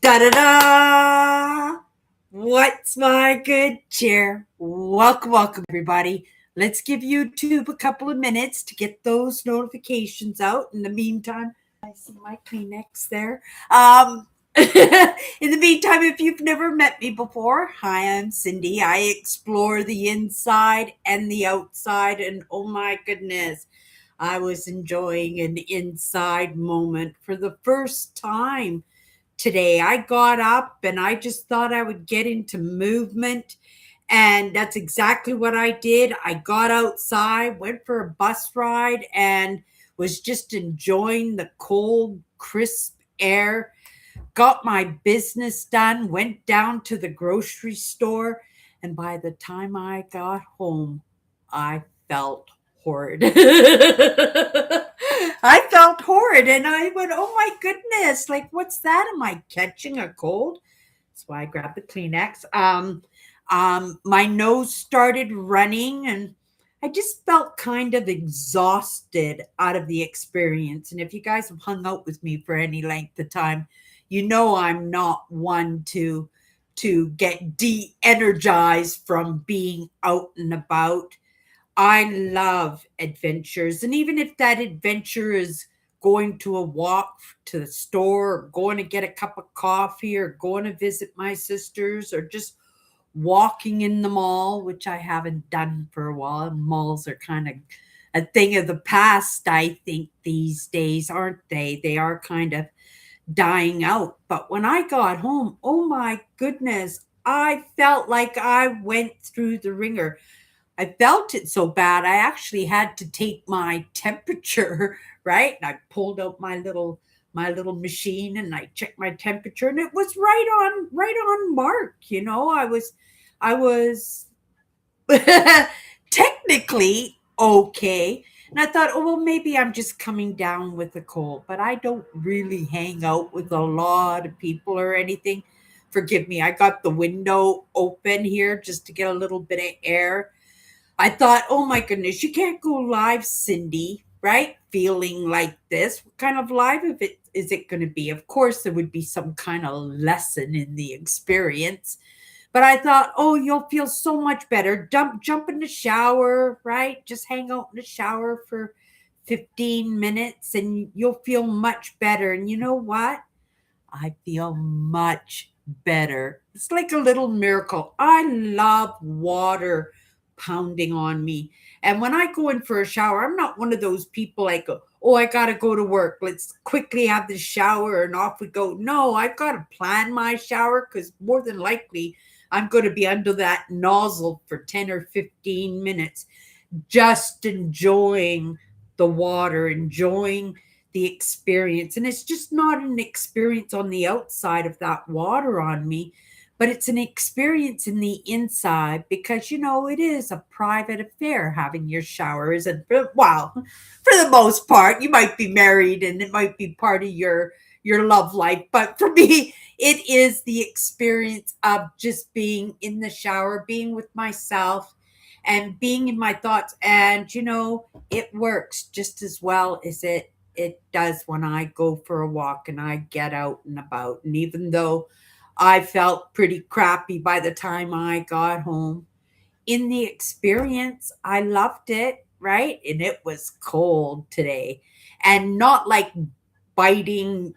Da da da! What's my good cheer? Welcome, everybody. Let's give YouTube a couple of minutes to get those notifications out. In the meantime, I see my Kleenex there. In the meantime, if you've never met me before, hi, I'm Cindy. I explore the inside and the outside, and oh my goodness, I was enjoying an inside moment for the first time today. I got up and I just thought I would get into movement. And that's exactly what I did. I got outside, went for a bus ride, and was just enjoying the cold, crisp air. Got my business done, went down to the grocery store. And by the time I got home, I felt horrid. I felt horrid and I went, oh my goodness, like what's that? Am I catching a cold? That's why I grabbed the Kleenex. My nose started running and I just felt kind of exhausted out of the experience. And if you guys have hung out with me for any length of time, you know I'm not one to get de-energized from being out and about. I love adventures. And even if that adventure is going to a walk to the store, or going to get a cup of coffee, or going to visit my sisters, or just walking in the mall, which I haven't done for a while. Malls are kind of a thing of the past, I think, these days, aren't they? They are kind of dying out. But when I got home, oh my goodness, I felt like I went through the ringer. I felt it so bad. I actually had to take my temperature, right? And I pulled out my little machine and I checked my temperature and it was right on mark, I was technically okay. And I thought, oh, well, maybe I'm just coming down with a cold, but I don't really hang out with a lot of people or anything. Forgive me. I got the window open here just to get a little bit of air. I thought, oh my goodness, you can't go live, Cindy, right? Feeling like this. What kind of live is it going to be? Of course, there would be some kind of lesson in the experience. But I thought, oh, you'll feel so much better. Jump in the shower, right? Just hang out in the shower for 15 minutes and you'll feel much better. And you know what? I feel much better. It's like a little miracle. I love water pounding on me. And when I go in for a shower, I'm not one of those people like, oh, I got to go to work. Let's quickly have the shower and off we go. No, I've got to plan my shower because more than likely I'm going to be under that nozzle for 10 or 15 minutes, just enjoying the water, enjoying the experience. And it's just not an experience on the outside of that water on me, but it's an experience in the inside because, it is a private affair having your showers. And well, for the most part, you might be married and it might be part of your love life. But for me, it is the experience of just being in the shower, being with myself and being in my thoughts. And, it works just as well as it does when I go for a walk and I get out and about. And even though I felt pretty crappy by the time I got home, in the experience, I loved it, right? And it was cold today and not like biting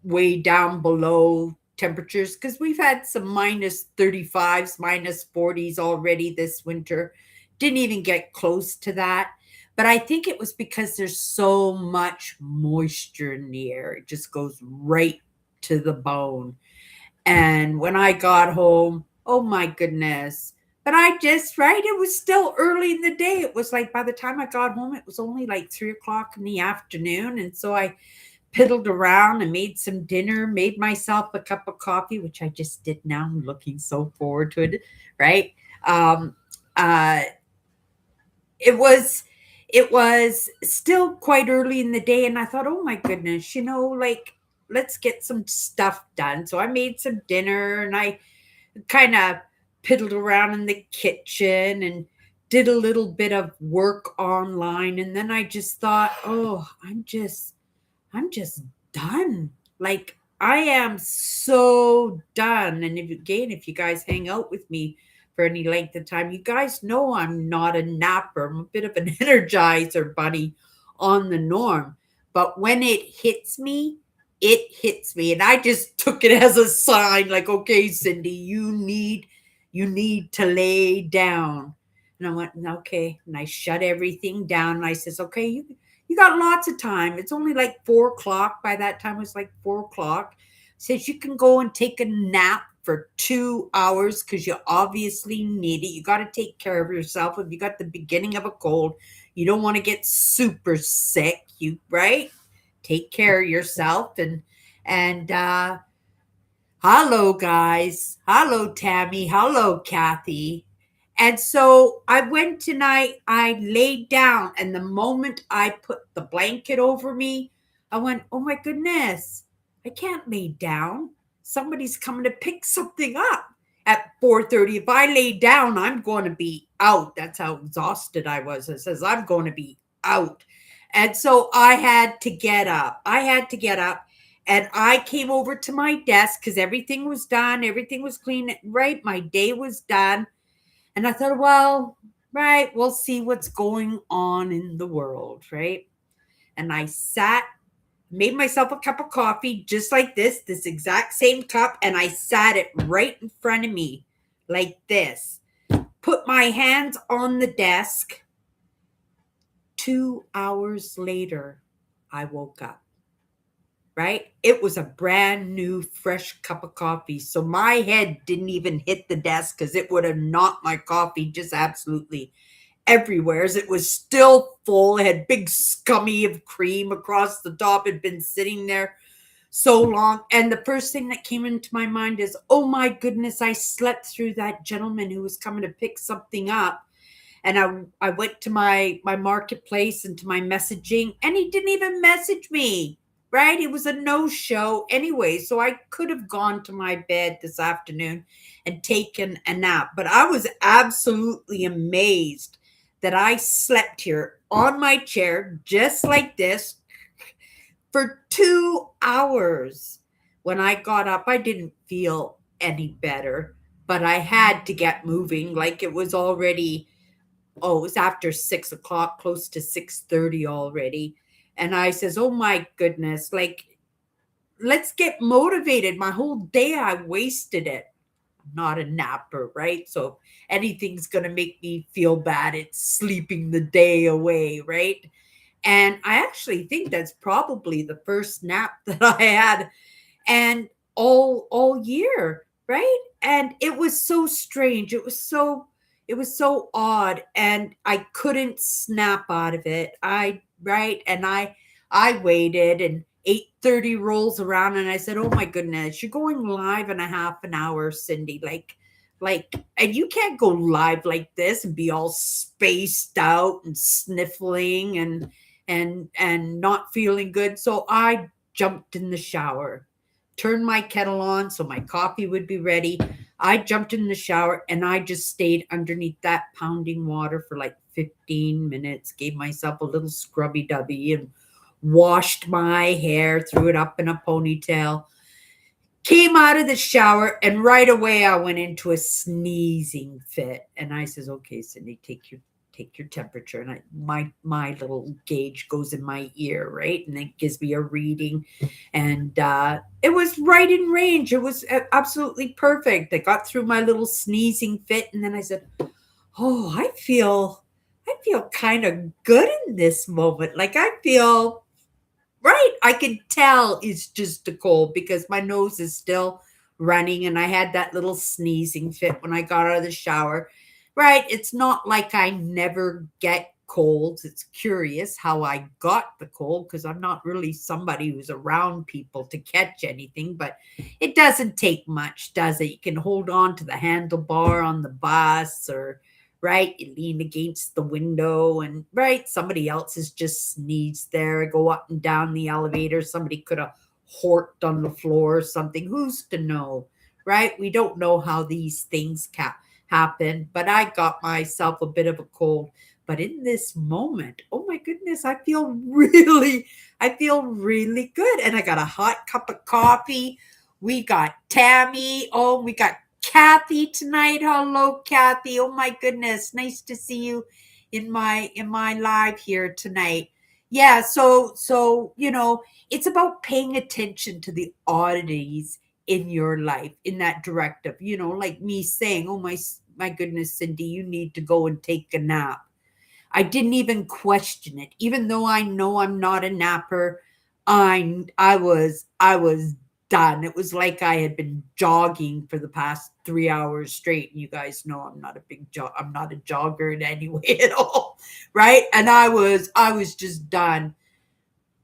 way down below temperatures because we've had some minus 35s, minus 40s already this winter. Didn't even get close to that. But I think it was because there's so much moisture in the air. It just goes right to the bone. And when I got home, oh my goodness. But right, it was still early in the day. It was like by the time I got home, it was only like 3 o'clock in the afternoon. And so I piddled around and made some dinner, made myself a cup of coffee, which I just did now. I'm looking so forward to it, right? Um, uh, it was it was still quite early in the day and I thought, oh my goodness, like let's get some stuff done. So I made some dinner and I kind of piddled around in the kitchen and did a little bit of work online. And then I just thought, oh, I'm just done. Like I am so done. And if you guys hang out with me for any length of time, you guys know I'm not a napper. I'm a bit of an energizer bunny on the norm. But when it hits me. And I just took it as a sign, like, okay, Cindy, you need to lay down. And I went, okay. And I shut everything down. And I says, okay, you got lots of time. It's only like 4 o'clock. By that time, it was like 4 o'clock. Says you can go and take a nap for 2 hours because you obviously need it. You got to take care of yourself. If you got the beginning of a cold, you don't want to get super sick. You right? Take care of yourself and hello guys. Hello Tammy. Hello Kathy. And so I went tonight, I laid down, and the moment I put the blanket over me, I went, oh my goodness, I can't lay down. Somebody's coming to pick something up at 4:30. If I lay down, I'm going to be out. That's how exhausted I was. It says I'm going to be out. And so I had to get up. I had to get up. And I came over to my desk because everything was done, everything was clean, right? My day was done. And I thought, well, right, we'll see what's going on in the world, right? And I sat, made myself a cup of coffee just like this exact same cup, and I sat it right in front of me like this. Put my hands on the desk. 2 hours later, I woke up. Right? It was a brand new, fresh cup of coffee. So my head didn't even hit the desk because it would have knocked my coffee just absolutely everywhere. As it was still full. It had big scummy of cream across the top. It had been sitting there so long. And the first thing that came into my mind is, oh my goodness, I slept through that gentleman who was coming to pick something up. And I went to my marketplace and to my messaging, and he didn't even message me. Right? It was a no show anyway. So I could have gone to my bed this afternoon and taken a nap. But I was absolutely amazed that I slept here on my chair, just like this, for 2 hours. When I got up, I didn't feel any better, but I had to get moving. Like it was already, oh, it was after 6 o'clock, close to 6:30 already. And I says, oh my goodness, like, let's get motivated. My whole day, I wasted it. I'm not a napper, right? So if anything's going to make me feel bad, it's sleeping the day away, right? And I actually think that's probably the first nap that I had and all year, right? And it was so strange. It was so odd, and I couldn't snap out of it. I right, and I waited, and 8:30 rolls around, and I said, "Oh my goodness, you're going live in a half an hour, Cindy. Like, and you can't go live like this and be all spaced out and sniffling and not feeling good." So I jumped in the shower, turned my kettle on so my coffee would be ready. I jumped in the shower and I just stayed underneath that pounding water for like 15 minutes, gave myself a little scrubby dubby and washed my hair, threw it up in a ponytail, came out of the shower, and right away I went into a sneezing fit. And I says, okay, Cindy, take your temperature. And my little gauge goes in my ear, right? And it gives me a reading. And it was right in range. It was absolutely perfect. I got through my little sneezing fit, and then I said, oh, I feel kind of good in this moment. Like I feel right. I can tell it's just a cold because my nose is still running, and I had that little sneezing fit when I got out of the shower. Right. It's not like I never get colds. It's curious how I got the cold because I'm not really somebody who's around people to catch anything, but it doesn't take much, does it? You can hold on to the handlebar on the bus, or right, you lean against the window, and right, somebody else has just sneezed there. Go up and down the elevator. Somebody could have horked on the floor or something. Who's to know? Right? We don't know how these things happen, but I got myself a bit of a cold. But in this moment, oh my goodness, I feel really good. And I got a hot cup of coffee. We got Tammy. Oh, we got Kathy tonight. Hello, Kathy. Oh my goodness. Nice to see you in my live here tonight. Yeah, so it's about paying attention to the oddities in your life in that directive, like me saying, oh my goodness, Cindy, you need to go and take a nap. I didn't even question it, even though I know I'm not a napper. I was done. It was like I had been jogging for the past 3 hours straight. And you guys know I'm not a jogger in any way at all, right? And I was just done.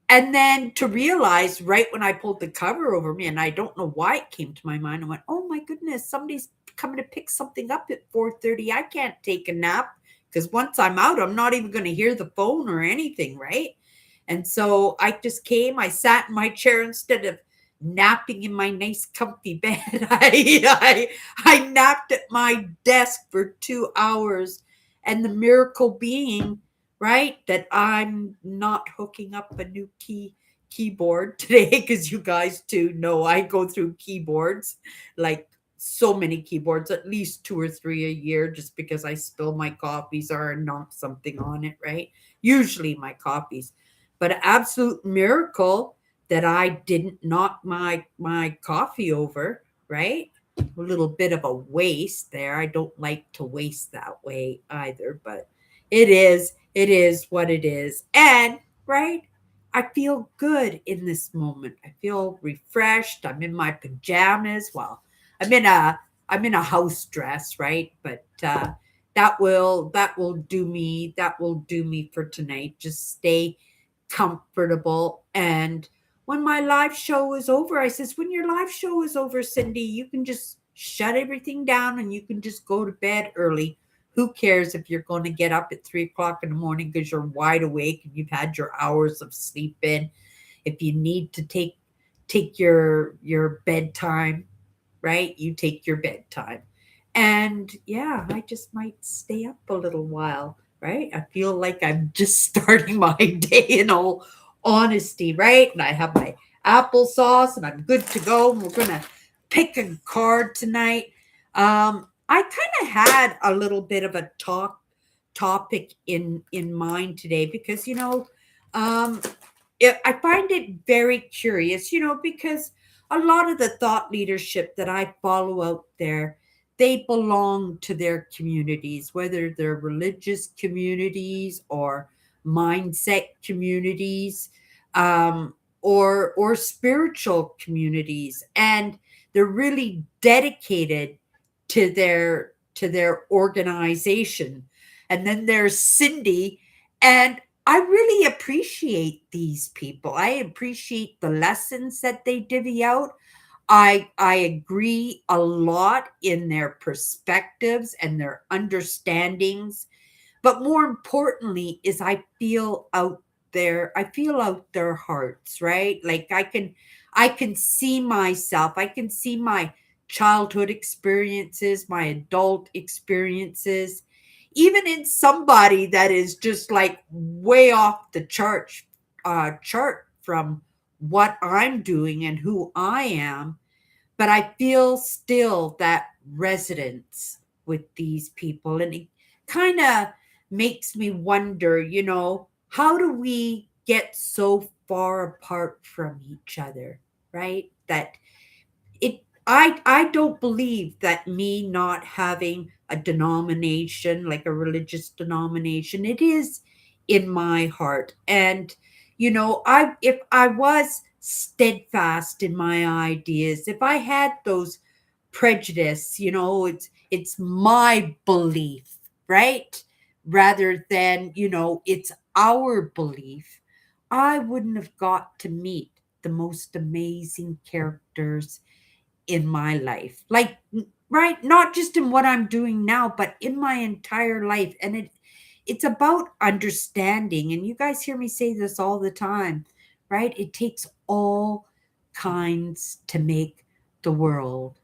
And then to realize right when I pulled the cover over me, and I don't know why it came to my mind, I went, oh my goodness, somebody's coming to pick something up at 4:30. I can't take a nap because once I'm out, I'm not even going to hear the phone or anything, right? And so I just came, I sat in my chair instead of napping in my nice comfy bed. I napped at my desk for 2 hours. And the miracle being, right, that I'm not hooking up a new keyboard today because you guys too know I go through keyboards, like so many keyboards, at least two or three a year, just because I spill my coffees or knock something on it, right? Usually my coffees. But an absolute miracle that I didn't knock my coffee over, right? A little bit of a waste there. I don't like to waste that way either, but it is what it is. And right, I feel good in this moment. I feel refreshed. I'm in my pajamas. Well, I'm in a house dress, right? But that will do me for tonight. Just stay comfortable. And when my live show is over, I says, when your live show is over, Cindy, you can just shut everything down and you can just go to bed early. Who cares if you're going to get up at 3 o'clock in the morning because you're wide awake and you've had your hours of sleep in? If you need to take your bedtime, right? You take your bedtime. And yeah, I just might stay up a little while, right? I feel like I'm just starting my day in all honesty, right? And I have my applesauce and I'm good to go. And we're going to pick a card tonight. I kind of had a little bit of a topic in mind today because um I find it very curious, because a lot of the thought leadership that I follow out there, they belong to their communities, whether they're religious communities or mindset communities, or spiritual communities, and they're really dedicated to their organization. And then there's Cindy, and I really appreciate these people. I appreciate the lessons that they divvy out. I agree a lot in their perspectives and their understandings, but more importantly is I feel out their hearts, right? Like I can see myself. I can see my childhood experiences, my adult experiences, even in somebody that is just like way off the chart from what I'm doing and who I am. But I feel still that resonance with these people. And it kind of makes me wonder, how do we get so far apart from each other, right? That I don't believe that me not having a denomination, like a religious denomination, it is in my heart. And I if I was steadfast in my ideas, if I had those prejudice, it's my belief, right? Rather than, it's our belief, I wouldn't have got to meet the most amazing characters in my life. Like, right, not just in what I'm doing now, but in my entire life. And it's about understanding. And you guys hear me say this all the time, right? It takes all kinds to make the world.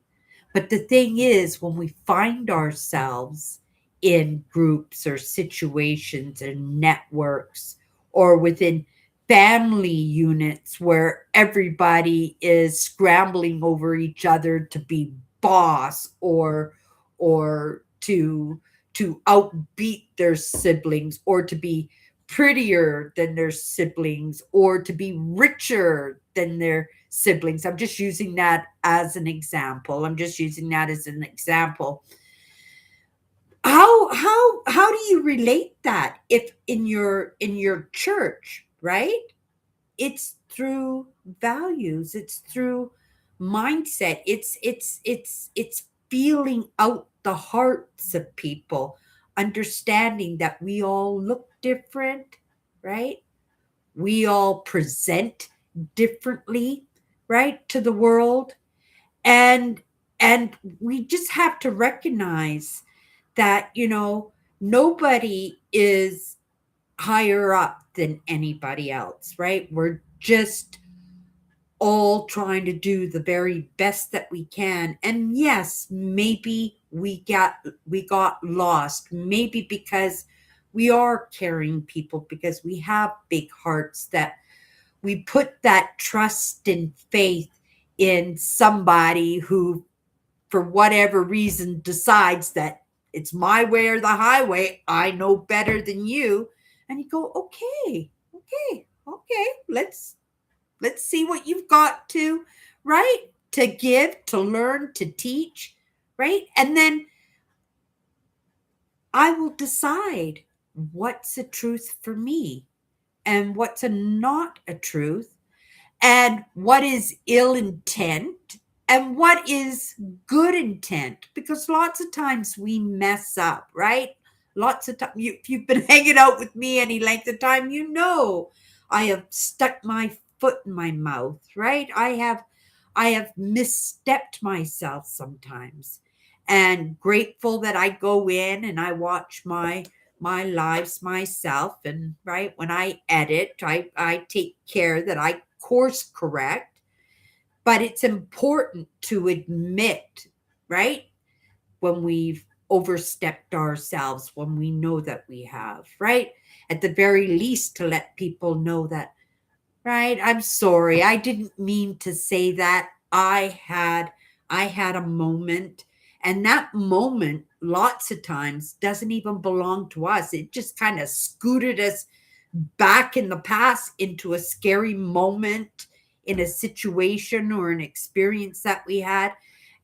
But the thing is, when we find ourselves in groups or situations and networks, or within family units where everybody is scrambling over each other to be boss, or to outbeat their siblings, or to be prettier than their siblings, or to be richer than their siblings. I'm just using that as an example. How do you relate that if in your church, right? It's through values, it's through mindset, it's feeling out the hearts of people, understanding that we all look different, right? We all present differently, right, to the world. And and we just have to recognize that, nobody is higher up than anybody else, right? We're just all trying to do the very best that we can. And yes, maybe we got lost, maybe because we are caring people, because we have big hearts, that we put that trust and faith in somebody who, for whatever reason, decides that it's my way or the highway. I know better than you. And you go, okay, okay, okay, let's see what you've got to, right? To give, to learn, to teach, right? And then I will decide what's a truth for me and what's a not a truth, and what is ill intent and what is good intent, because lots of times we mess up, right? Lots of time, if you've been hanging out with me any length of time, I have stuck my foot in my mouth, right? I have misstepped myself sometimes, and grateful that I go in and I watch my lives myself. And right, when I edit, I take care that I course correct. But it's important to admit, right, when we've overstepped ourselves, when we know that we have, right? At the very least, to let people know that, right, I'm sorry, I didn't mean to say that. I had a moment, and that moment lots of times doesn't even belong to us. It just kind of scooted us back in the past into a scary moment in a situation or an experience that we had.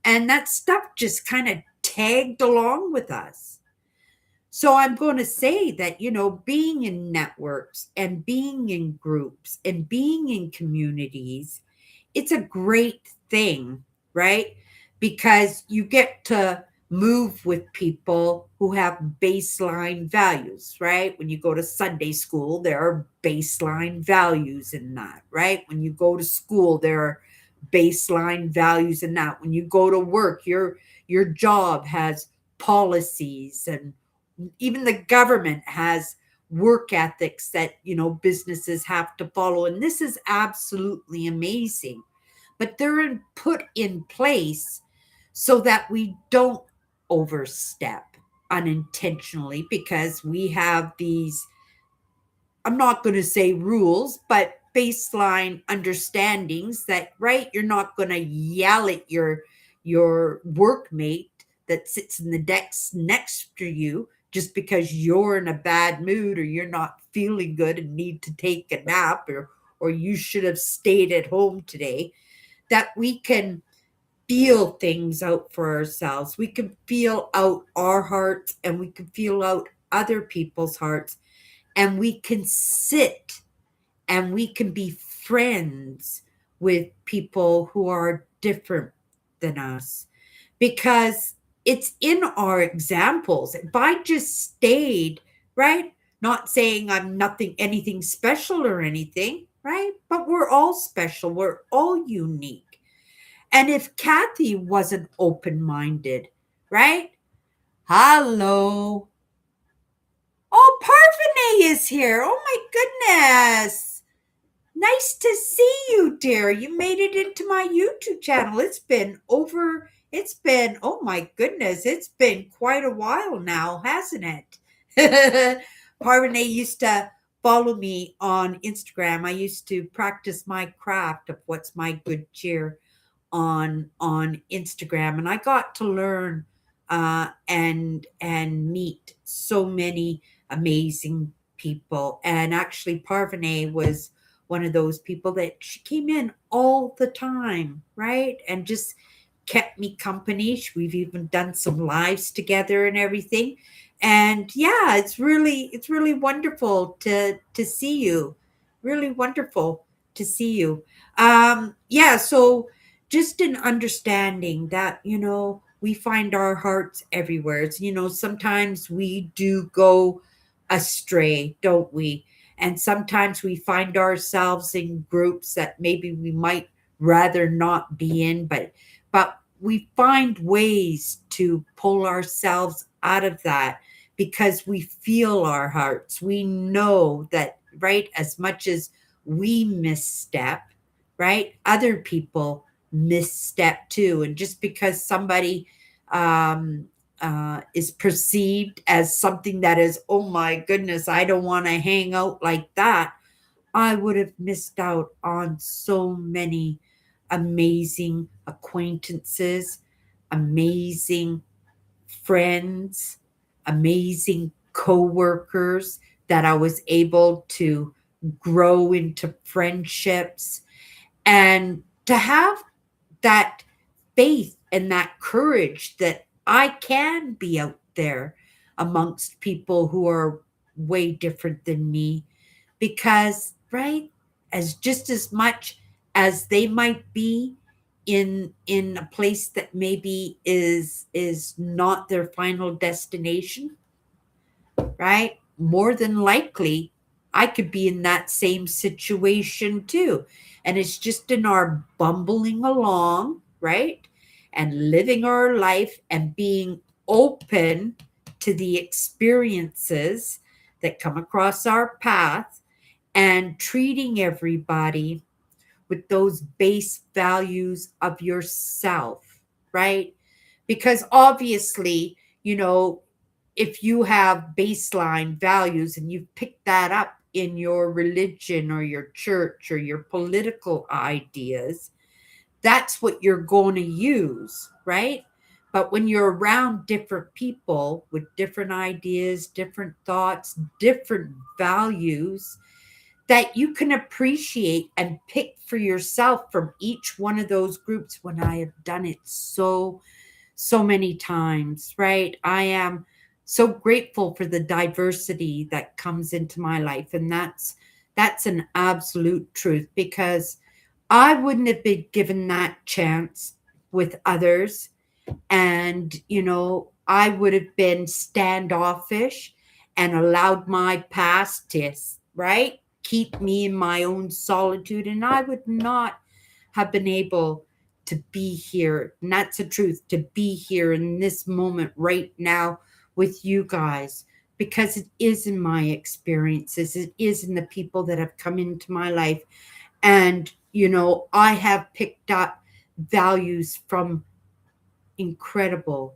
And that stuff just kind of tagged along with us. So I'm going to say that, being in networks and being in groups and being in communities, it's a great thing, right? Because you get to move with people who have baseline values, right? When you go to Sunday school, there are baseline values in that, right? When you go to school, there are baseline values in that. When you go to work, your job has policies, and even the government has work ethics that, businesses have to follow. And this is absolutely amazing, but they're put in place so that we don't overstep unintentionally, because we have these, I'm not going to say rules, but baseline understandings that, right, you're not going to yell at your workmate that sits in the desk next to you just because you're in a bad mood, or you're not feeling good and need to take a nap, or you should have stayed at home today. That we can feel things out for ourselves. We can feel out our hearts, and we can feel out other people's hearts, and we can sit and we can be friends with people who are different than us, because it's in our examples. If I just stayed, right, not saying I'm nothing, anything special or anything, right, but we're all special, we're all unique. And if Kathy wasn't open minded, right? Hello. Oh, Parvane is here. Oh my goodness. Nice to see you, dear. You made it into my YouTube channel. It's been over It's been, oh my goodness, it's been quite a while now, hasn't it? Parvane used to follow me on Instagram. I used to practice my craft of what's my good cheer on Instagram, and I got to learn and meet so many amazing people. And actually, Parvane was one of those people that she came in all the time, right? And just kept me company. We've even done some lives together and everything. And yeah, it's really wonderful to see you. Really wonderful to see you. Yeah, so just an understanding that, we find our hearts everywhere. Sometimes we do go astray, don't we? And sometimes we find ourselves in groups that maybe we might rather not be in, but we find ways to pull ourselves out of that because we feel our hearts. We know that, right, as much as we misstep, right, other people misstep too. And just because somebody um, is perceived as something that is, oh my goodness, I don't want to hang out like that, I would have missed out on so many amazing acquaintances, amazing friends, amazing coworkers that I was able to grow into friendships, and to have that faith and that courage that I can be out there amongst people who are way different than me, because, right, as just as much as they might be in a place that maybe is not their final destination, right, more than likely I could be in that same situation too. And it's just in our bumbling along, right, and living our life and being open to the experiences that come across our path, and treating everybody with those base values of yourself, right? Because obviously, if you have baseline values and you've picked that up in your religion or your church or your political ideas, that's what you're going to use, right? But when you're around different people with different ideas, different thoughts, different values, that you can appreciate and pick for yourself from each one of those groups. When I have done it so many times, right? I am so grateful for the diversity that comes into my life, and that's an absolute truth, because I wouldn't have been given that chance with others. And I would have been standoffish and allowed my past to, right, keep me in my own solitude, and I would not have been able to be here. And that's the truth, to be here in this moment right now with you guys, because it is in my experiences, it is in the people that have come into my life. And I have picked up values from incredible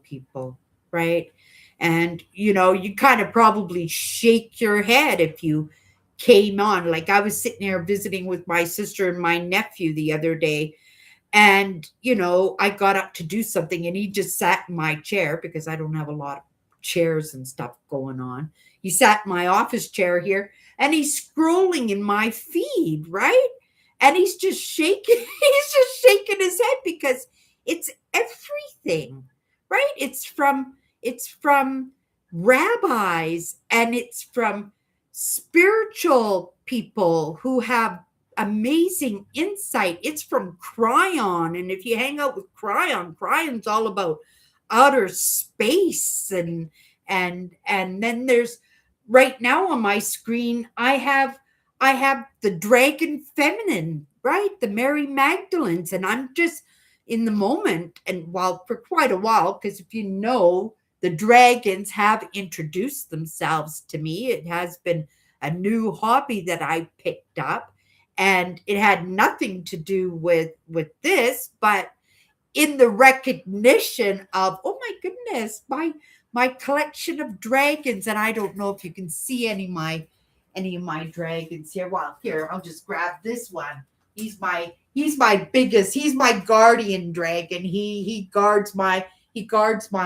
people, right? And you kind of probably shake your head if you came on. Like, I was sitting there visiting with my sister and my nephew the other day, and, I got up to do something and he just sat in my chair, because I don't have a lot of chairs and stuff going on. He sat in my office chair here and he's scrolling in my feed, right? And he's just shaking, he's just shaking his head, because it's everything, right? It's from rabbis, and it's from spiritual people who have amazing insight. It's from Cryon. And if you hang out with Cryon's all about outer space. And then there's, right now on my screen, I have the dragon feminine, right? The Mary Magdalens. And I'm just in the moment, and while for quite a while, because if the dragons have introduced themselves to me. It has been a new hobby that I picked up, and it had nothing to do with this, but in the recognition of, oh my goodness, my collection of dragons. And I don't know if you can see any of my dragons here. Well, here, I'll just grab this one. He's my biggest, he's my guardian dragon. He guards my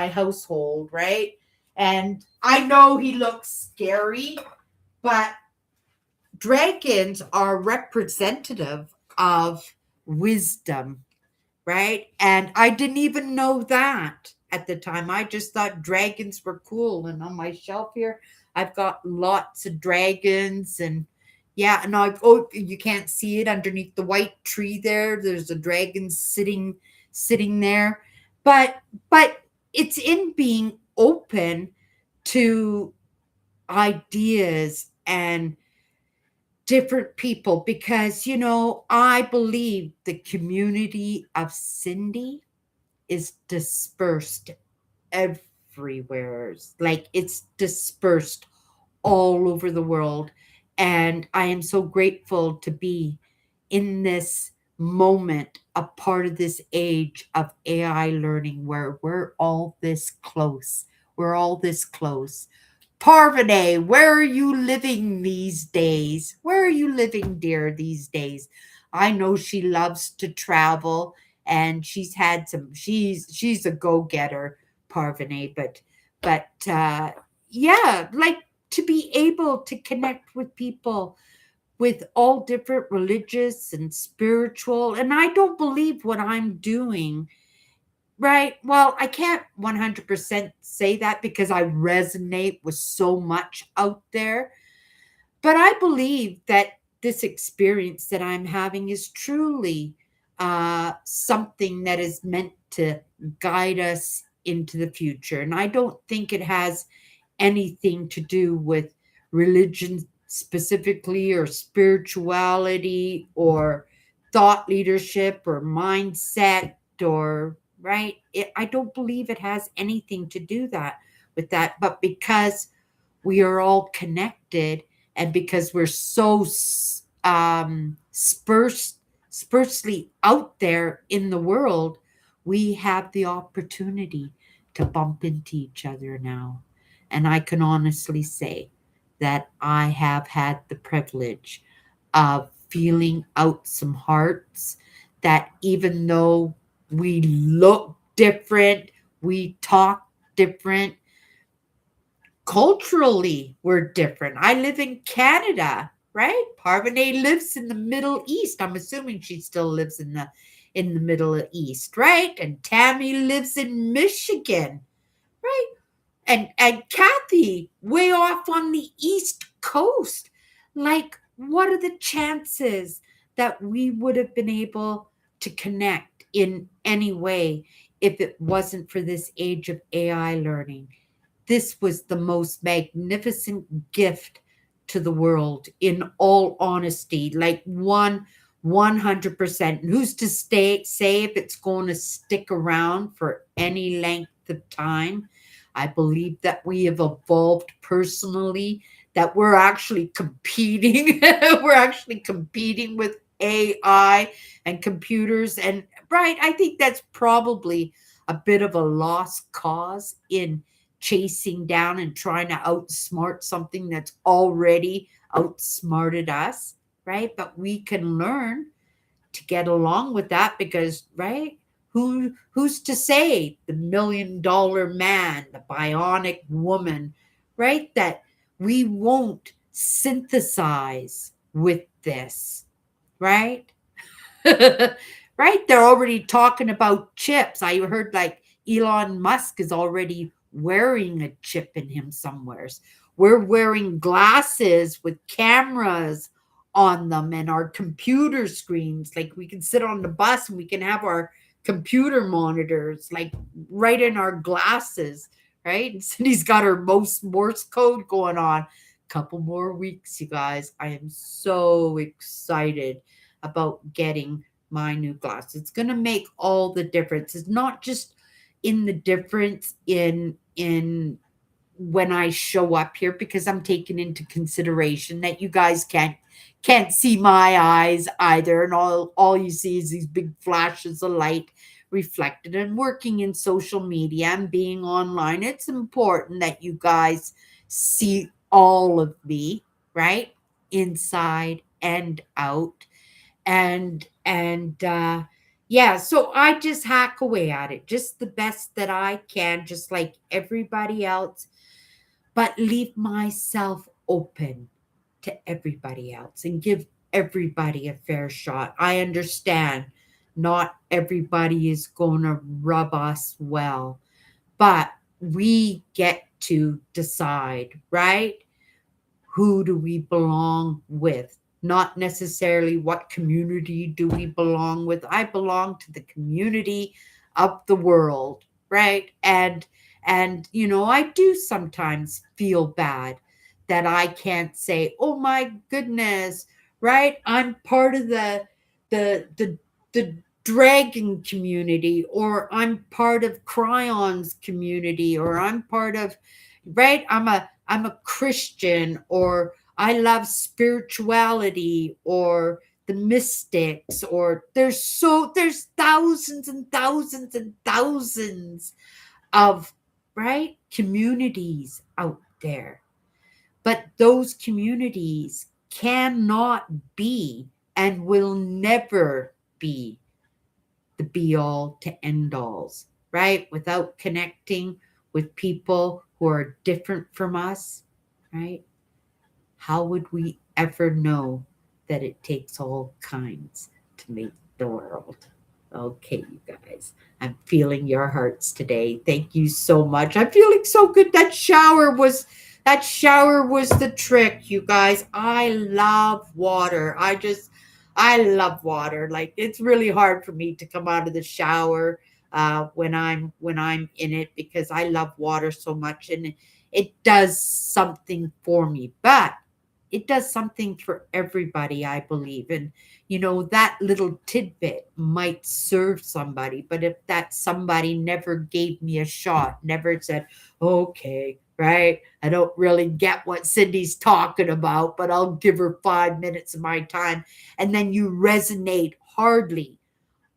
household, right? And I know he looks scary, but dragons are representative of wisdom, right? And I didn't even know that at the time. I just thought dragons were cool. And on my shelf here, I've got lots of dragons. And yeah, and oh, you can't see it underneath the white tree there. There's a dragon sitting there. But it's in being open to ideas and different people, because I believe the community of Cindy is dispersed everywhere. Like, it's dispersed all over the world. And I am so grateful to be in this moment, a part of this age of AI learning where we're all this close. We're all this close. Parvane, where are you living these days? Where are you living, dear, these days? I know she loves to travel, and she's a go-getter, Parvane, but yeah, like, to be able to connect with people with all different religious and spiritual. And I don't believe what I'm doing, right? Well, I can't 100% say that because I resonate with so much out there. But I believe that this experience that I'm having is truly something that is meant to guide us into the future. And I don't think it has anything to do with religion specifically, or spirituality, or thought leadership, or mindset, or right. I don't believe it has anything to do that with that, but because we are all connected, and because we're so sparsely out there in the world, we have the opportunity to bump into each other now. And I can honestly say that I have had the privilege of feeling out some hearts, that even though we look different, we talk different, culturally we're different. I live in Canada, right? Parvane lives in the Middle East. I'm assuming she still lives in the Middle East, right? And Tammy lives in Michigan, right? And Kathy way off on the East Coast. Like, what are the chances that we would have been able to connect in any way if it wasn't for this age of AI learning? This was the most magnificent gift to the world, in all honesty. Like, 100%. And who's to say if it's going to stick around for any length of time? I believe that we have evolved personally, that we're actually competing. We're actually competing with AI and computers. And right, I think that's probably a bit of a lost cause in chasing down and trying to outsmart something that's already outsmarted us, right? But we can learn to get along with that, because, right, who's to say the $1 million man, the bionic woman, right, that we won't synthesize with this, right? Right? They're already talking about chips. I heard, like, Elon Musk is already wearing a chip in him somewheres. We're wearing glasses with cameras on them, and our computer screens. Like, we can sit on the bus and we can have our computer monitors, like, right in our glasses, right? And Cindy's got her most Morse code going on. Couple more weeks, you guys. I am so excited about getting my new glasses. It's going to make all the difference. It's not just in the difference in when I show up here, because I'm taking into consideration that you guys can't see my eyes either, and all you see is these big flashes of light reflected. And working in social media and being online, it's important that you guys see all of me, right? Inside and out. And yeah, so I just hack away at it just the best that I can, just like everybody else, but leave myself open to everybody else and give everybody a fair shot. I understand not everybody is going to rub us well, but we get to decide, right? Who do we belong with? Not necessarily what community do we belong with. I belong to the community of the world, right? And I do sometimes feel bad that I can't say, "Oh my goodness," right? I'm part of the dragon community, or I'm part of Cryon's community, or I'm part of, right? I'm a Christian, or I love spirituality, or the mystics, or there's thousands and thousands and thousands of, right, communities out there. But those communities cannot be and will never be the be all to end alls, right? Without connecting with people who are different from us, right? How would we ever know that it takes all kinds to make the world? Okay, you guys, I'm feeling your hearts today. Thank you so much. I'm feeling so good. That shower was the trick, you guys. I love water. I love water. Like, it's really hard for me to come out of the shower when I'm in it, because I love water so much, and it does something for me. But it does something for everybody, I believe. And that little tidbit might serve somebody, but if that somebody never gave me a shot, never said, "Okay, right, I don't really get what Cindy's talking about, but I'll give her 5 minutes of my time," and then you resonate hardly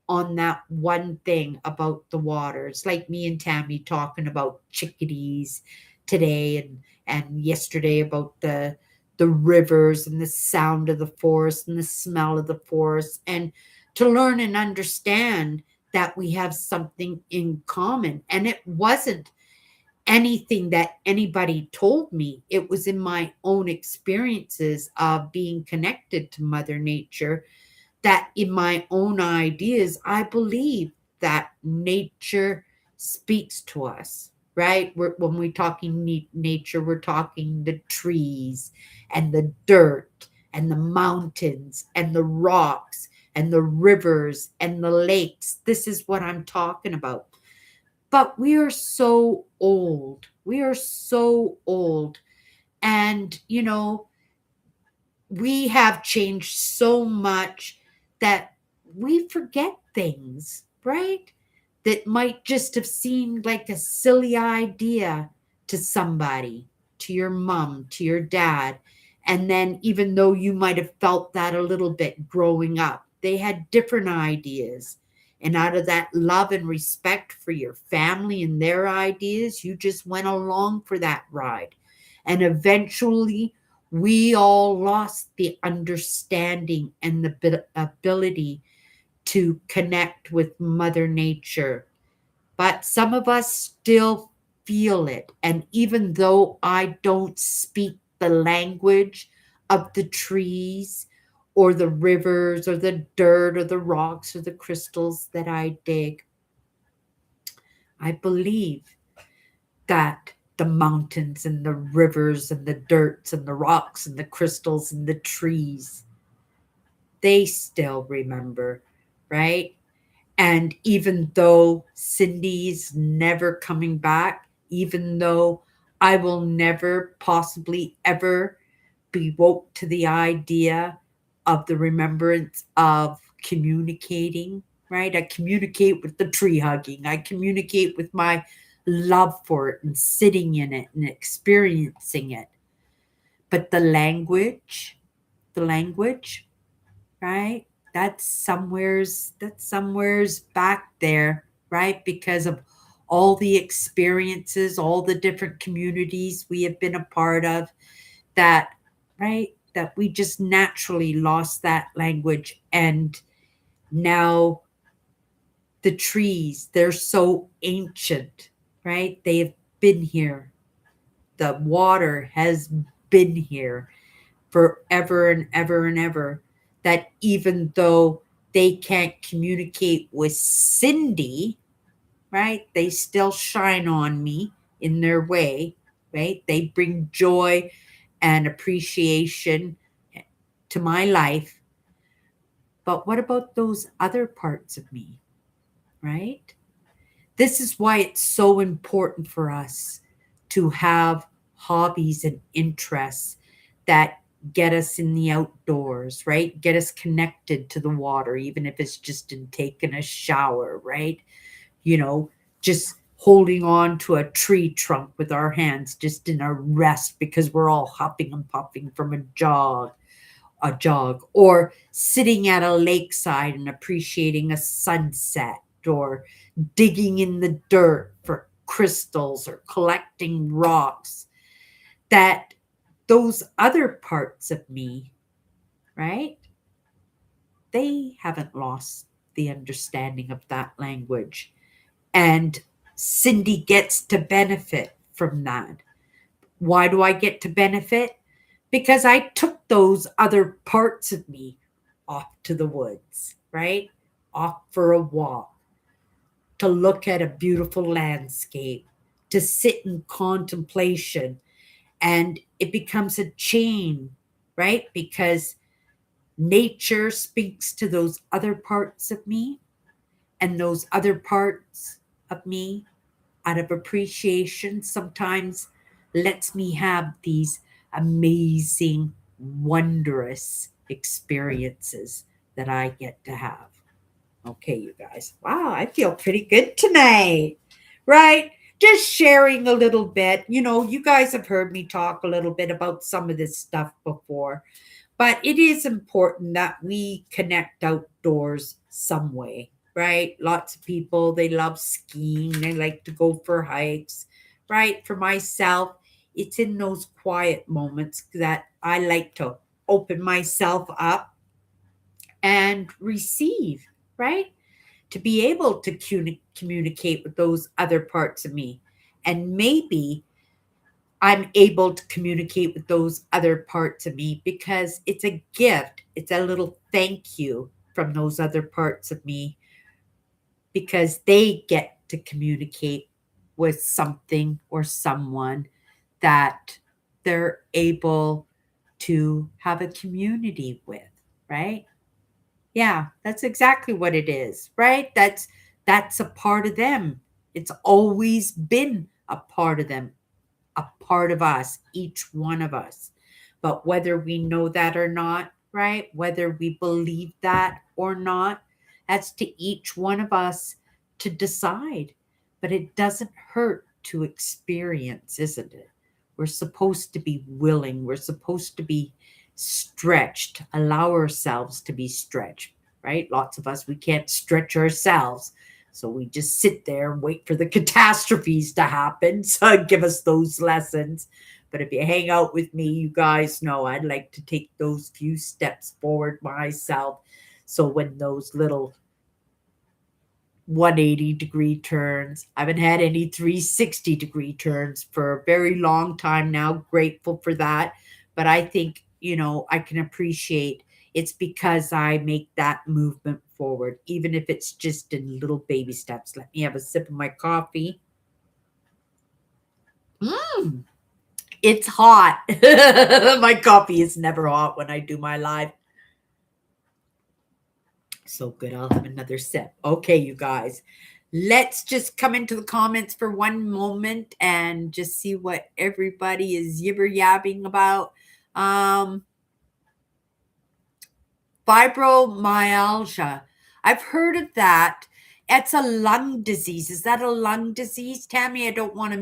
on that one thing about the water. It's like me and Tammy talking about chickadees today, and yesterday about the rivers and the sound of the forest and the smell of the forest, and to learn and understand that we have something in common. And it wasn't anything that anybody told me. It was in my own experiences of being connected to Mother Nature, that in my own ideas, I believe that nature speaks to us, right? When we're talking nature, we're talking the trees and the dirt and the mountains and the rocks and the rivers and the lakes. This is what I'm talking about. But we are so old. We are so old. And, we have changed so much that we forget things, right? That might just have seemed like a silly idea to somebody, to your mom, to your dad. And then, even though you might have felt that a little bit growing up, they had different ideas. And out of that love and respect for your family and their ideas, you just went along for that ride. And eventually, we all lost the understanding and the ability to connect with Mother Nature. But some of us still feel it. And even though I don't speak the language of the trees or the rivers or the dirt or the rocks or the crystals that I dig, I believe that the mountains and the rivers and the dirts and the rocks and the crystals and the trees, they still remember, right? And even though Cindy's never coming back, even though I will never possibly ever be woke to the idea of the remembrance of communicating, right? I communicate with the tree hugging. I communicate with my love for it and sitting in it and experiencing it. But the language, right? That's somewheres back there, right? Because of all the experiences, all the different communities we have been a part of, that right, that we just naturally lost that language. And now the trees, they're so ancient, right? They have been here. The water has been here forever and ever and ever, that even though they can't communicate with Cindy, right, they still shine on me in their way, right? They bring joy and appreciation to my life. But what about those other parts of me, right? This is why it's so important for us to have hobbies and interests that get us in the outdoors, right? Get us connected to the water, even if it's just in taking a shower, right? You know, just holding on to a tree trunk with our hands just in a rest because we're all hopping and popping from a jog, or sitting at a lakeside and appreciating a sunset, or digging in the dirt for crystals or collecting rocks. That those other parts of me, right? They haven't lost the understanding of that language. And Cindy gets to benefit from that. Why do I get to benefit? Because I took those other parts of me off to the woods, right? Off for a walk, to look at a beautiful landscape, to sit in contemplation. And it becomes a chain, right? Because nature speaks to those other parts of me, and those other parts of me, out of appreciation, sometimes lets me have these amazing, wondrous experiences that I get to have. Okay, you guys. Wow, I feel pretty good tonight. Right? Just sharing a little bit. You guys have heard me talk a little bit about some of this stuff before, but it is important that we connect outdoors some way, right? Lots of people, they love skiing, they like to go for hikes, right? For myself, it's in those quiet moments that I like to open myself up and receive, right? To be able to communicate with those other parts of me. And maybe I'm able to communicate with those other parts of me because it's a gift. It's a little thank you from those other parts of me, because they get to communicate with something or someone that they're able to have a community with, right? Yeah, that's exactly what it is, right? That's a part of them. It's always been a part of them, a part of us, each one of us. But whether we know that or not, right? Whether we believe that or not, that's to each one of us to decide. But it doesn't hurt to experience, isn't it? We're supposed to be willing, we're supposed to be stretched, allow ourselves to be stretched, right? Lots of us, we can't stretch ourselves. So we just sit there and wait for the catastrophes to happen to give us those lessons. But if you hang out with me, you guys know I'd like to take those few steps forward myself. So when those little 180-degree turns, I haven't had any 360-degree turns for a very long time now. Grateful for that. But I think, I can appreciate it's because I make that movement forward, even if it's just in little baby steps. Let me have a sip of my coffee. Mm, it's hot. My coffee is never hot when I do my live. So good. I'll have another sip. Okay, you guys. Let's just come into the comments for one moment and just see what everybody is yibber yabbing about. Um, Fibromyalgia. I've heard of that. It's a lung disease. Is that a lung disease, Tammy? I don't want to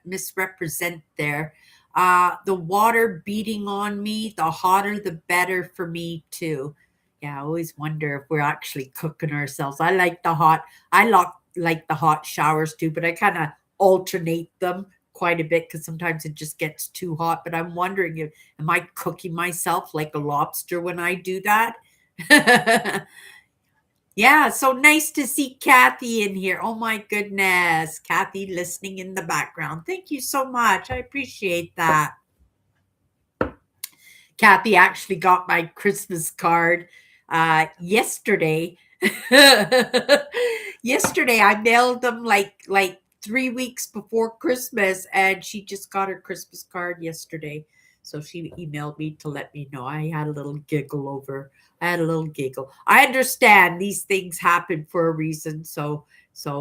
misrepresent there. The water beating on me, the hotter, the better for me too. Yeah, I always wonder if we're actually cooking ourselves. I like the hot. I like the hot showers too, but I kind of alternate them quite a bit because sometimes it just gets too hot. But I'm wondering if am I cooking myself like a lobster when I do that? Yeah, so nice to see Kathy in here. Oh my goodness. Kathy listening in the background. Thank you so much. I appreciate that. Kathy actually got my Christmas card yesterday. Yesterday I mailed them like 3 weeks before Christmas, and she just got her Christmas card yesterday. So she emailed me to let me know. I had a little giggle over. I had a little giggle. I understand these things happen for a reason, so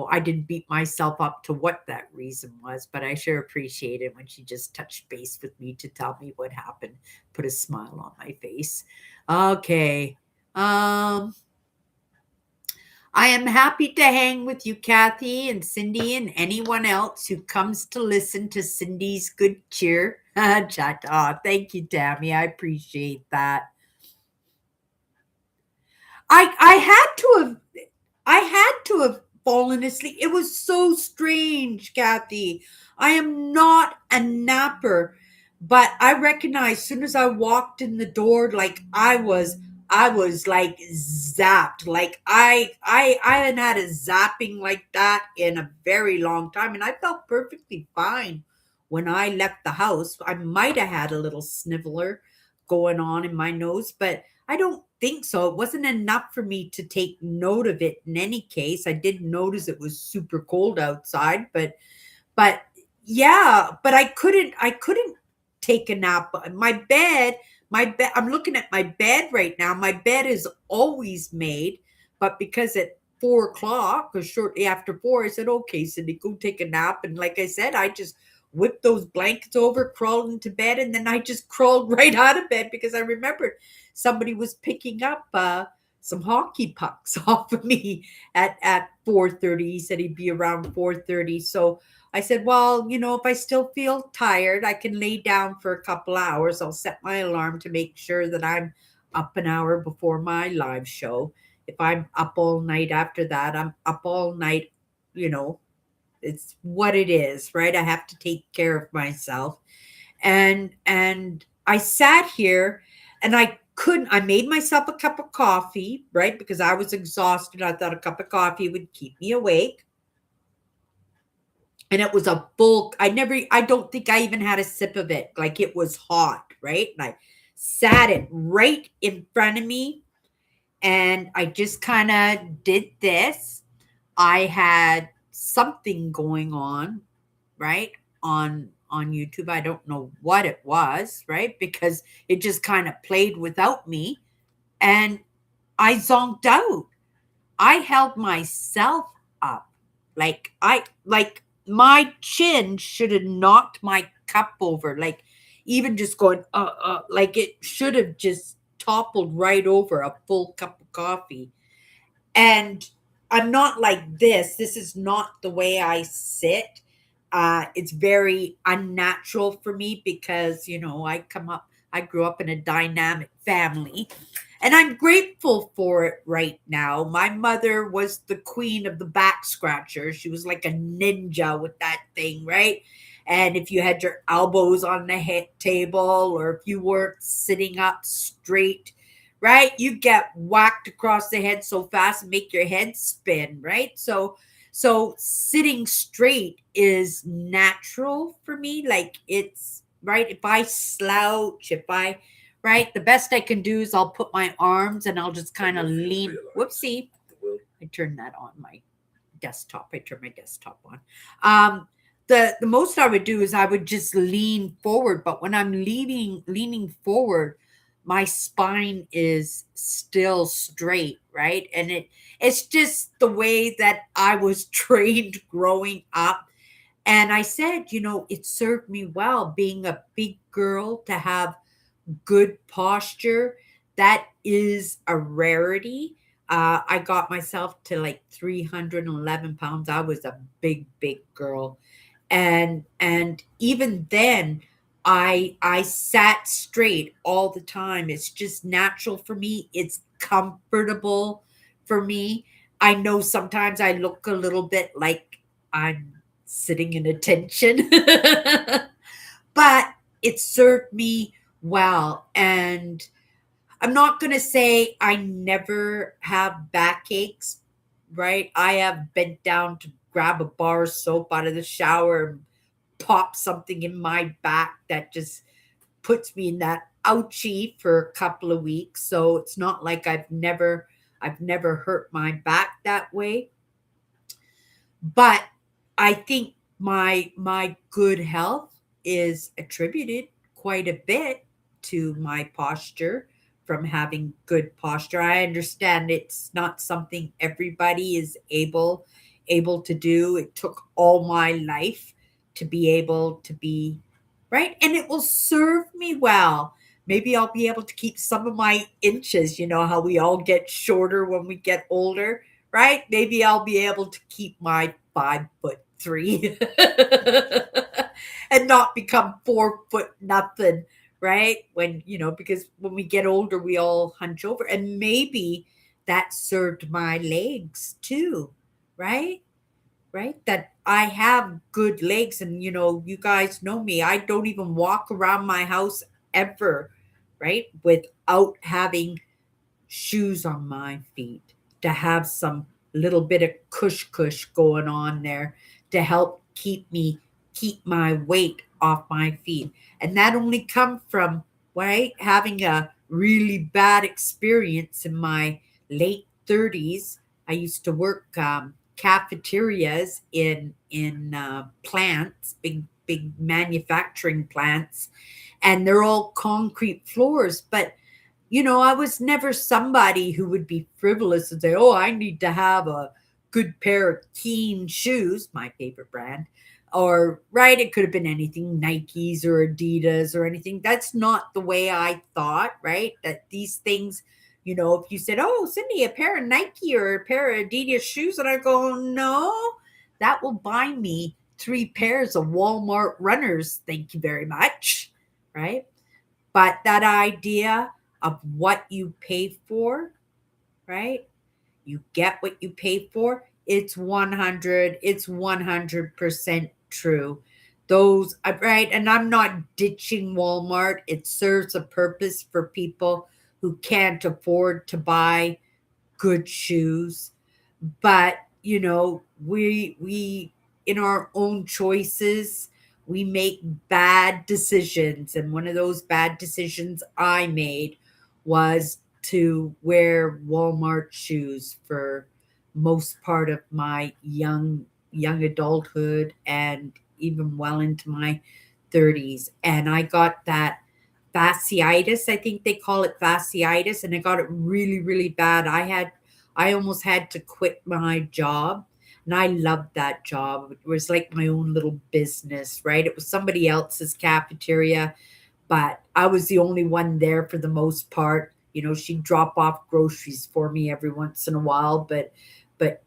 I didn't beat myself up to what that reason was, but I sure appreciate it when she just touched base with me to tell me what happened, put a smile on my face. Okay. Um, I am happy to hang with you, Kathy and Cindy, and anyone else who comes to listen to Cindy's good cheer. Chat. Oh, thank you, Tammy. I appreciate that. I had to have I had to have fallen asleep. It was so strange, Kathy. I am not a napper, but I recognized as soon as I walked in the door, like I was like zapped. Like I hadn't had a zapping like that in a very long time, and I felt perfectly fine when I left the house. I might have had a little sniveler going on in my nose, but I don't think so. It wasn't enough for me to take note of it in any case. I did notice it was super cold outside, but yeah, but I couldn't take a nap. My bed, I'm looking at my bed right now. My bed is always made, but because at 4 o'clock or shortly after four, I said, okay, Cindy, go take a nap. And like I said, I just whipped those blankets over, crawled into bed, and then I just crawled right out of bed because I remembered somebody was picking up some hockey pucks off of me at 4:30. He said he'd be around 4:30. So I said, well, if I still feel tired, I can lay down for a couple hours. I'll set my alarm to make sure that I'm up an hour before my live show. If I'm up all night after that, I'm up all night. You know, it's what it is, right? I have to take care of myself. And I sat here and I made myself a cup of coffee, right? Because I was exhausted. I thought a cup of coffee would keep me awake, and it was a bulk. I don't think I even had a sip of it. Like it was hot, right? And I sat it right in front of me, and I just kind of did this. I had something going on, right? On YouTube. I don't know what it was, right? Because it just kind of played without me, and I zonked out. I held myself up. Like my chin should have knocked my cup over. Like even just going like it should have just toppled right over a full cup of coffee. And I'm not like this. This is not the way I sit. It's very unnatural for me because, I grew up in a dynamic family, and I'm grateful for it right now. My mother was the queen of the back scratcher. She was like a ninja with that thing, right? And if you had your elbows on the head table, or if you weren't sitting up straight, right, you get whacked across the head so fast and make your head spin, right? So sitting straight is natural for me. Like it's right. If I slouch, if I right, the best I can do is I'll put my arms and I'll just kind of lean. Whoopsie. I turned that on my desktop. I turned my desktop on. The most I would do is I would just lean forward, but when I'm leaning forward, my spine is still straight, right? And it's just the way that I was trained growing up. And I said, it served me well being a big girl to have good posture. That is a rarity. I got myself to like 311 pounds. I was a big girl. And even then I sat straight all the time. It's just natural for me. It's comfortable for me. I know sometimes I look a little bit like I'm sitting in attention, but it served me well. And I'm not going to say I never have backaches, right? I have bent down to grab a bar of soap out of the shower and pop something in my back that just puts me in that ouchie for a couple of weeks. So it's not like I've never hurt my back that way. But I think my good health is attributed quite a bit to my posture, from having good posture. I understand it's not something everybody is able to do. It took all my life to be able to be right, and it will serve me well. Maybe I'll be able to keep some of my inches. You know how we all get shorter when we get older, right? Maybe I'll be able to keep my 5'3" and not become 4 foot nothing, right? Because when we get older, we all hunch over. And maybe that served my legs too, right? Right? That I have good legs. And, you guys know me. I don't even walk around my house ever, right? Without having shoes on my feet, to have some little bit of cush going on there to help keep my weight off my feet. And that only come from, right, having a really bad experience in my late 30s. I used to work cafeterias in plants, big manufacturing plants, and they're all concrete floors. But I was never somebody who would be frivolous and say, "Oh, I need to have a good pair of Keen shoes," my favorite brand. Or, right, it could have been anything, Nikes or Adidas or anything. That's not the way I thought, right? That these things, if you said, "Oh, Cindy, a pair of Nike or a pair of Adidas shoes," and I go, "No, that will buy me 3 pairs of Walmart runners. Thank you very much." Right? But that idea of what you pay for, right? You get what you pay for. It's 100% true. Those right, and I'm not ditching Walmart. It serves a purpose for people who can't afford to buy good shoes. But we in our own choices, we make bad decisions. And one of those bad decisions I made was to wear Walmart shoes for most part of my young adulthood, and even well into my 30s. And I got that fasciitis. I think they call it fasciitis, and I got it really, really bad. I almost had to quit my job. And I loved that job. It was like my own little business, right? It was somebody else's cafeteria, but I was the only one there for the most part. She'd drop off groceries for me every once in a while, but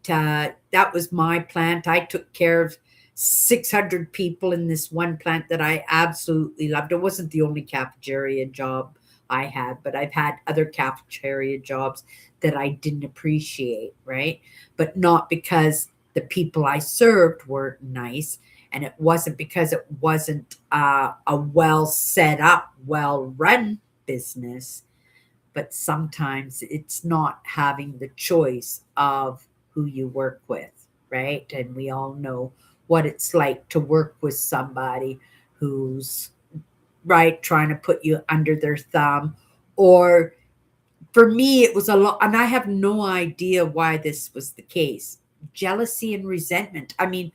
that was my plant. I took care of 600 people in this one plant that I absolutely loved. It wasn't the only cafeteria job I had, but I've had other cafeteria jobs that I didn't appreciate, right? But not because the people I served weren't nice. And it wasn't because it wasn't a well set up, well run business. But sometimes it's not having the choice of who you work with, right? And we all know what it's like to work with somebody who's right trying to put you under their thumb. Or for me, it was a lot, and I have no idea why this was the case. Jealousy and resentment. I mean,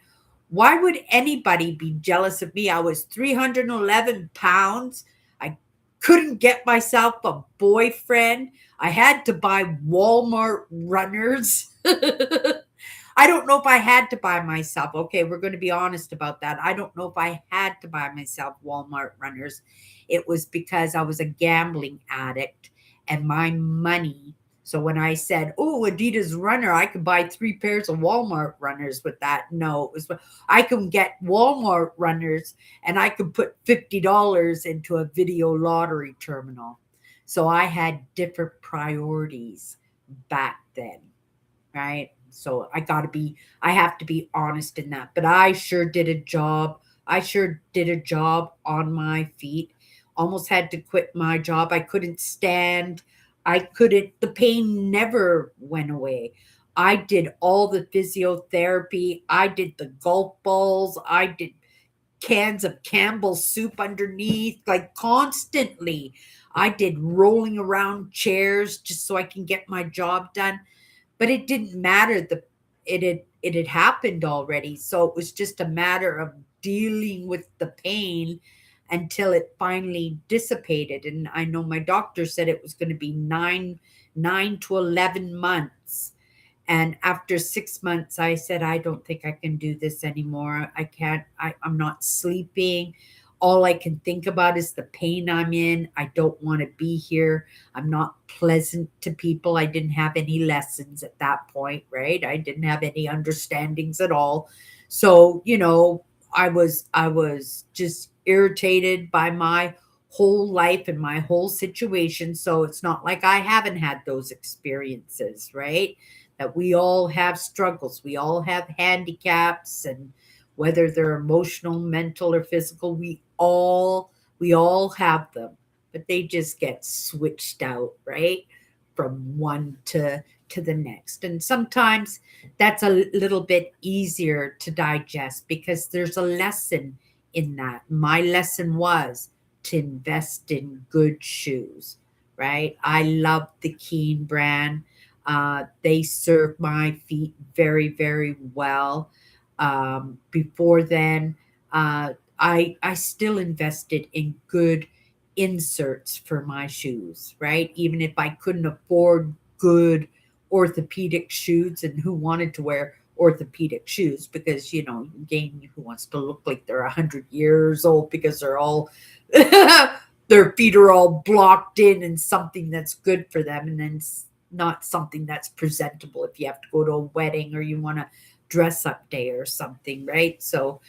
why would anybody be jealous of me? I was 311 pounds. I couldn't get myself a boyfriend. I had to buy Walmart runners. I don't know if I had to buy myself. Okay, we're going to be honest about that. I don't know if I had to buy myself Walmart runners. It was because I was a gambling addict, and my money So when I said, "Oh, Adidas runner, I could buy 3 pairs of Walmart runners with that." No, it was I can get Walmart runners and I could put $50 into a video lottery terminal. So I had different priorities back then, right? So I have to be honest in that. But I sure did a job. I sure did a job on my feet. Almost had to quit my job. I couldn't stand. The pain never went away. I did all the physiotherapy. I did the golf balls. I did cans of Campbell's soup underneath, like constantly. I did rolling around chairs just so I can get my job done, but it didn't matter. It had happened already, so it was just a matter of dealing with the pain until it finally dissipated. And I know my doctor said it was going to be 9 to 11 months, and after 6 months, I said, I don't think I can do this anymore. I can't, I'm not sleeping. All I can think about is the pain I'm in. I don't want to be here. I'm not pleasant to people. I didn't have any lessons at that point, right? I didn't have any understandings at all. So, I was just irritated by my whole life and my whole situation. So it's not like I haven't had those experiences, right? That we all have struggles, we all have handicaps, and whether they're emotional, mental, or physical, we all have them, but they just get switched out, right? From one to the next. And sometimes that's a little bit easier to digest because there's a lesson in that. My lesson was to invest in good shoes, right? I love the Keen brand. They serve my feet very, very well. Before then, I still invested in good inserts for my shoes, right? Even if I couldn't afford good orthopedic shoes, and who wanted to wear orthopedic shoes because again, who wants to look like they're 100 years old because they're all their feet are all blocked in something that's good for them, and then not something that's presentable if you have to go to a wedding or you want to dress up day or something, right? So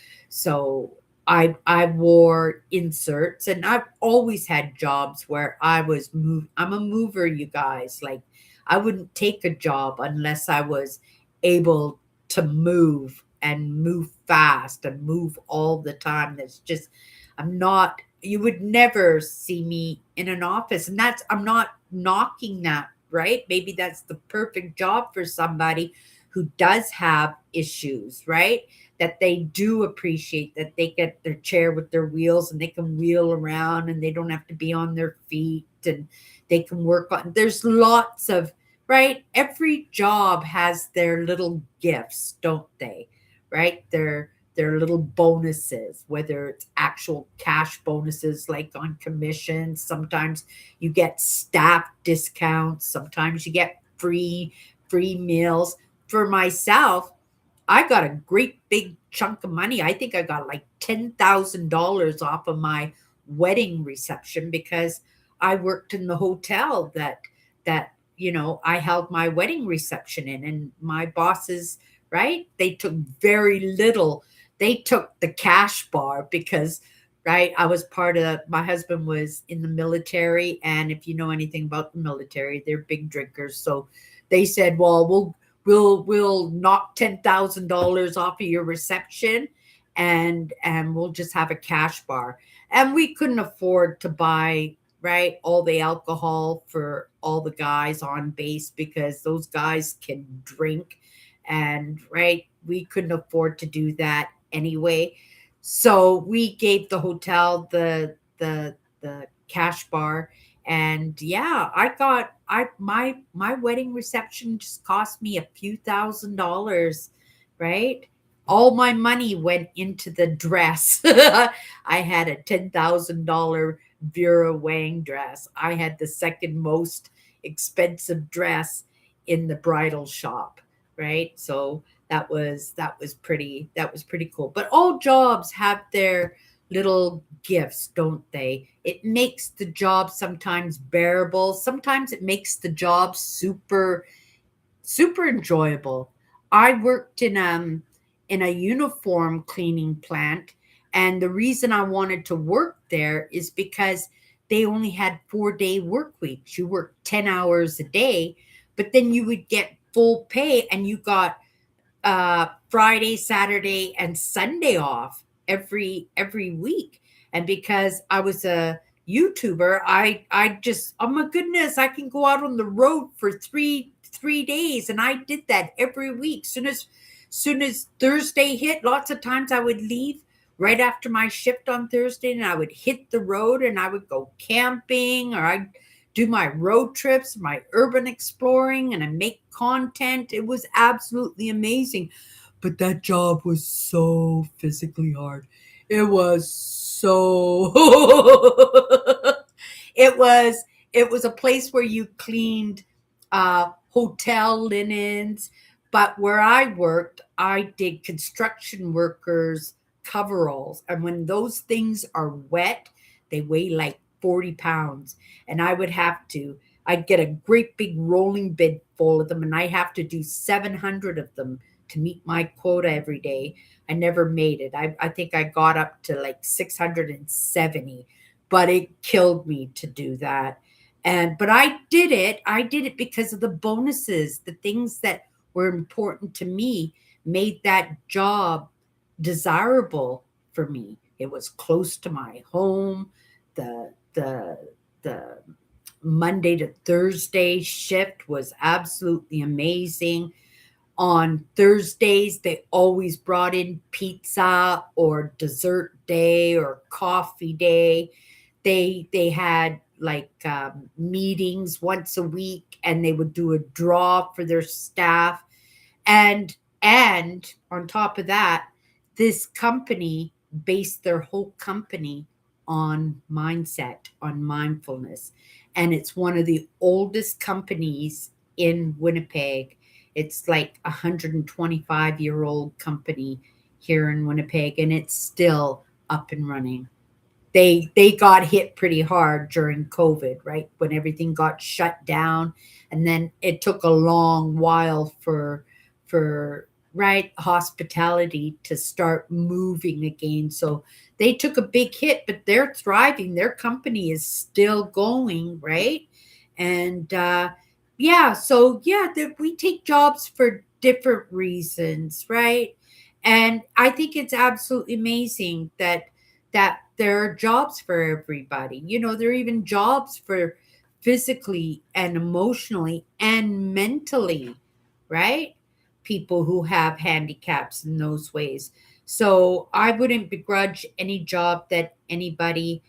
I wore inserts, and I've always had jobs where I'm a mover, you guys. Like, I wouldn't take a job unless I was able to move and move fast and move all the time. That's just I'm not you would never see me in an office, and that's I'm not knocking that, right? Maybe that's the perfect job for somebody who does have issues, right? That they do appreciate that they get their chair with their wheels and they can wheel around and they don't have to be on their feet, and they can work on. There's lots of, right? Every job has their little gifts, don't they? Right? Their little bonuses, whether it's actual cash bonuses like on commissions. Sometimes you get staff discounts. Sometimes you get free meals. For myself, I got a great big chunk of money. I think I got like $10,000 off of my wedding reception because I worked in the hotel that I held my wedding reception in, and my bosses, right? They took very little. They took the cash bar because, right, I was part of my husband was in the military, and if you know anything about the military, they're big drinkers. So they said, "Well, we'll knock $10,000 off of your reception, and we'll just have a cash bar." And we couldn't afford to buy, right, all the alcohol for all the guys on base because those guys can drink, and right, we couldn't afford to do that anyway. So we gave the hotel the cash bar, and yeah, I got I my wedding reception just cost me a few $1,000s, right? All my money went into the dress. I had a $10,000 Vera Wang dress. I had the second most expensive dress in the bridal shop, right? So that was pretty cool. But all jobs have their little gifts, don't they? It makes the job sometimes bearable. Sometimes it makes the job super enjoyable. I worked in a uniform cleaning plant, and the reason I wanted to work there is because they only had 4-day work weeks. You worked 10 hours a day, but then you would get full pay and you got Friday, Saturday, and Sunday off every week. And because I was a YouTuber, I just, oh my goodness, I can go out on the road for three days, and I did that every week. Soon as Thursday hit, lots of times I would leave right after my shift on Thursday, and I would hit the road and I would go camping, or I'd do my road trips, my urban exploring, and I make content. It was absolutely amazing. But that job was so physically hard. It was so it was it was a place where you cleaned hotel linens, but where I worked, I did construction workers coveralls, and when those things are wet, they weigh like 40 pounds, and I'd get a great big rolling bin full of them, and I have to do 700 of them to meet my quota every day. I never made it. I think I got up to like 670, but it killed me to do that. But I did it. I did it because of the bonuses, the things that were important to me made that job desirable for me. It was close to my home. The Monday to Thursday shift was absolutely amazing. On Thursdays, they always brought in pizza or dessert day or coffee day. They had like meetings once a week, and they would do a draw for their staff. And on top of that, this company based their whole company on mindset, on mindfulness. And it's one of the oldest companies in Winnipeg. It's like a 125-year-old company here in Winnipeg, and it's still up and running. They got hit pretty hard during COVID, right? When everything got shut down, and then it took a long while for right hospitality to start moving again. So they took a big hit, but they're thriving. Their company is still going, right? And yeah, so yeah, we take jobs for different reasons, right? And I think it's absolutely amazing that there are jobs for everybody. You know, there are even jobs for physically and emotionally and mentally, right? People who have handicaps in those ways. So I wouldn't begrudge any job that anybody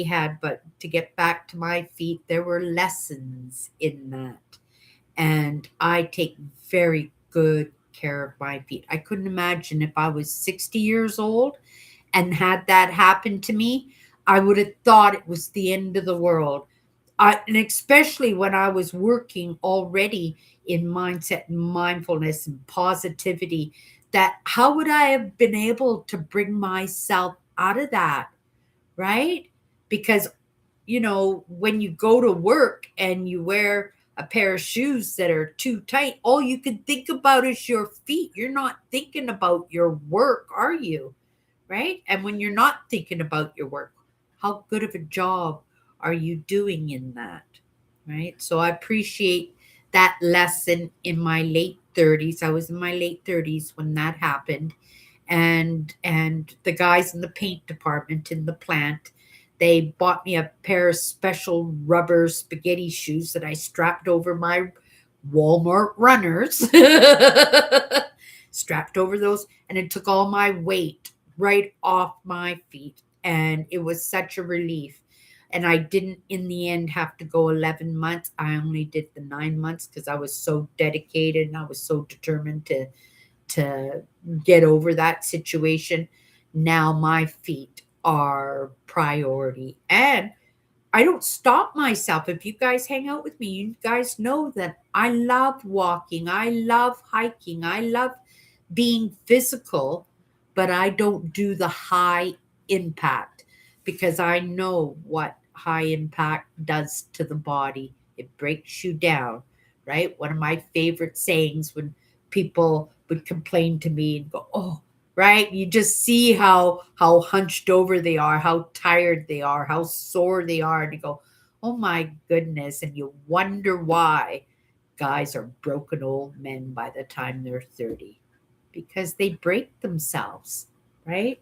had, but to get back to my feet, there were lessons in that. And I take very good care of my feet. I couldn't imagine if I was 60 years old and had that happen to me, I would have thought it was the end of the world. And especially when I was working already in mindset and mindfulness and positivity, that how would I have been able to bring myself out of that, right? Because, when you go to work and you wear a pair of shoes that are too tight, all you can think about is your feet. You're not thinking about your work, are you? Right? And when you're not thinking about your work, how good of a job are you doing in that? Right? So I appreciate that lesson in my late 30s. I was in my late 30s when that happened. And the guys in the paint department in the plant, they bought me a pair of special rubber spaghetti shoes that I strapped over my Walmart runners. Strapped over those, and it took all my weight right off my feet. And it was such a relief. And I didn't, in the end, have to go 11 months. I only did the 9 months because I was so dedicated and I was so determined to get over that situation. Now my feet are priority. And I don't stop myself. If you guys hang out with me, you guys know that I love walking. I love hiking. I love being physical, but I don't do the high impact, because I know what high impact does to the body. It breaks you down, right? One of my favorite sayings when people would complain to me and go, "Oh, right, you just see how hunched over they are, how tired they are, how sore they are," and you go, "Oh my goodness," and you wonder why guys are broken old men by the time they're 30, because they break themselves, right?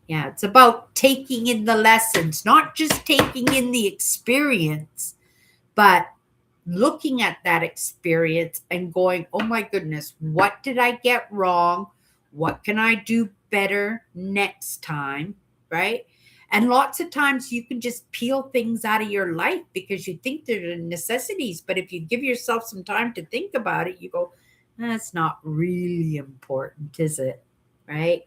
Yeah, it's about taking in the lessons, not just taking in the experience, but looking at that experience and going, "Oh my goodness, what did I get wrong? What can I do better next time?" Right? And lots of times you can just peel things out of your life because you think they're necessities. But if you give yourself some time to think about it, you go, "That's not really important, is it?" Right?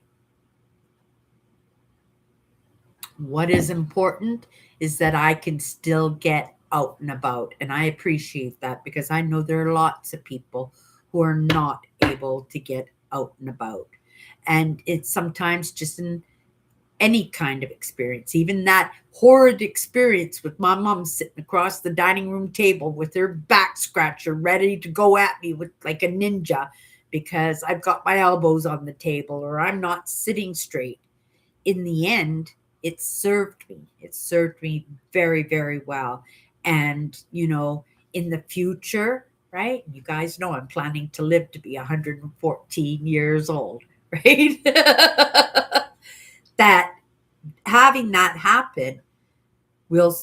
What is important is that I can still get out and about. And I appreciate that because I know there are lots of people who are not able to get out and about. And it's sometimes just in any kind of experience, even that horrid experience with my mom sitting across the dining room table with her back scratcher ready to go at me with like a ninja because I've got my elbows on the table or I'm not sitting straight. In the end, it served me. It served me very, very well. And, in the future, right? You guys know I'm planning to live to be 114 years old, right? That having that happen will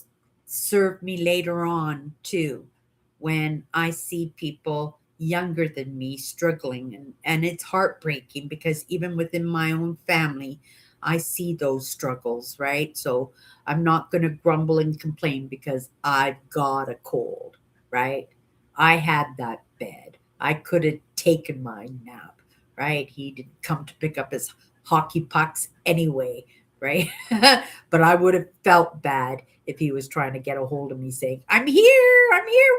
serve me later on too when I see people younger than me struggling, and it's heartbreaking because even within my own family I see those struggles, right? So I'm not going to grumble and complain because I've got a cold, right? I had that bed. I could have taken my nap, right? He didn't come to pick up his hockey pucks anyway, right? But I would have felt bad if he was trying to get a hold of me saying, I'm here,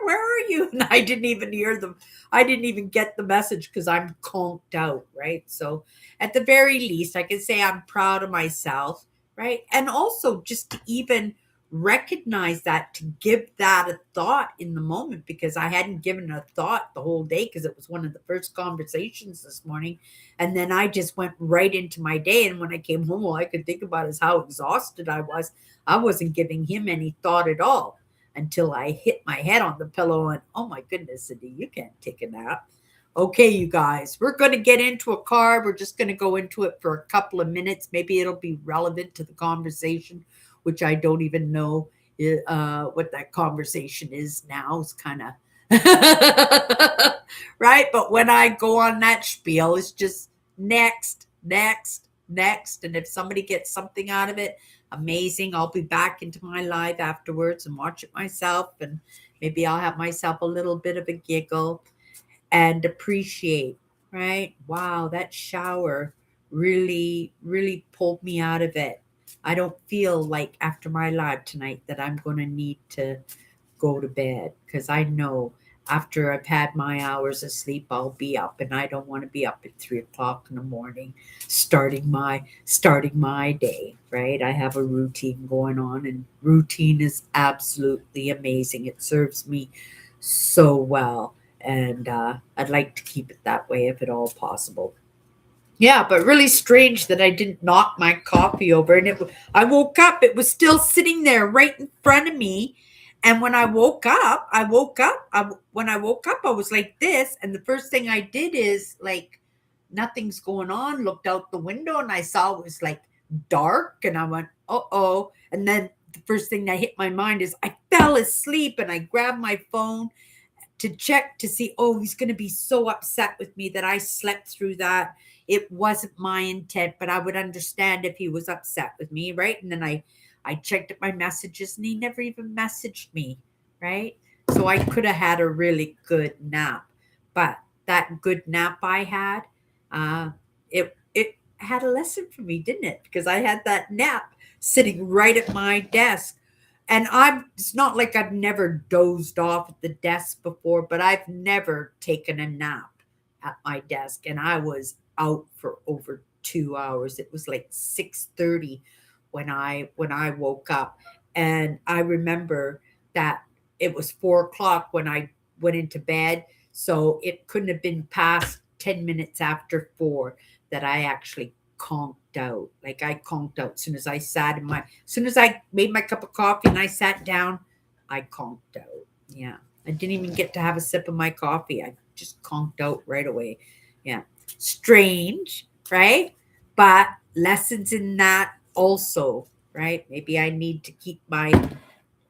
where are you?" And I didn't even hear them. I didn't even get the message because I'm conked out, right? So at the very least, I can say I'm proud of myself, right? And also just to even recognize that, to give that a thought in the moment, because I hadn't given it a thought the whole day because it was one of the first conversations this morning. And then I just went right into my day. And when I came home, all I could think about is how exhausted I was. I wasn't giving him any thought at all until I hit my head on the pillow and, "Oh my goodness, Cindy, you can't take a nap." Okay, you guys, we're going to get into a card. We're just going to go into it for a couple of minutes. Maybe it'll be relevant to the conversation, which I don't even know what that conversation is now. It's kind of right. But when I go on that spiel, it's just next, next, next. And if somebody gets something out of it, amazing. I'll be back into my live afterwards and watch it myself. And maybe I'll have myself a little bit of a giggle and appreciate, right? Wow, that shower really, really pulled me out of it. I don't feel like after my live tonight that I'm going to need to go to bed because I know after I've had my hours of sleep, I'll be up, and I don't want to be up at 3 o'clock in the morning, starting my day. Right? I have a routine going on, and routine is absolutely amazing. It serves me so well, and I'd like to keep it that way if at all possible. Yeah, but really strange that I didn't knock my coffee over, and I woke up, it was still sitting there right in front of me. And when I woke up, I was like this, and the first thing I did is like nothing's going on, looked out the window and I saw it was like dark, and I went, "Uh-oh." And then the first thing that hit my mind is I fell asleep, and I grabbed my phone to check to see, oh, he's going to be so upset with me that I slept through that. It wasn't my intent, but I would understand if he was upset with me, right? And then I checked at my messages and he never even messaged me, right? So I could have had a really good nap. But that good nap I had, it had a lesson for me, didn't it? Because I had that nap sitting right at my desk, and it's not like I've never dozed off at the desk before, but I've never taken a nap at my desk. And I was out for over 2 hours. It was like 6:30 when I woke up. And I remember that it was 4 o'clock when I went into bed. So it couldn't have been past 10 minutes after 4 that I actually conked out. Like I conked out as soon as I as soon as I made my cup of coffee and I sat down, I conked out. Yeah. I didn't even get to have a sip of my coffee. I just conked out right away. Yeah. Strange, right? But lessons in that also, right? Maybe I need to keep my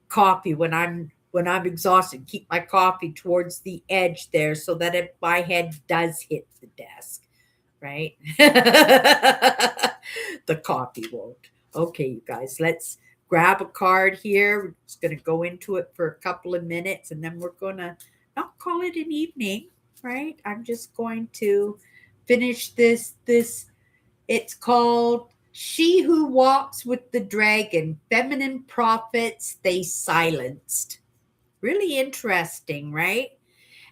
coffee when I'm exhausted, keep my coffee towards the edge there so that if my head does hit the desk, right? The coffee won't. Okay, you guys, let's grab a card here. We're just going to go into it for a couple of minutes and then we're going to not call it an evening, right? I'm just going to finish this. It's called She Who Walks with the Dragon, Feminine Prophets They Silenced. Really interesting, right?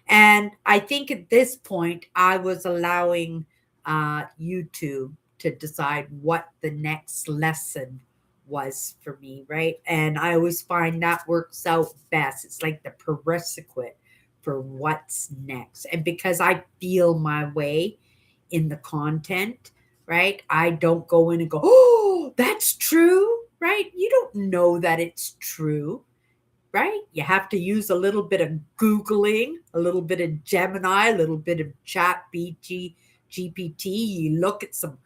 And I think at this point, I was allowing YouTube to decide what the next lesson was for me, right? And I always find that works out best. It's like the prerequisite for what's next. And because I feel my way in the content, right? I don't go in and go, oh, that's true, right? You don't know that it's true, right? You have to use a little bit of Googling, a little bit of Gemini, a little bit of GPT. You look at some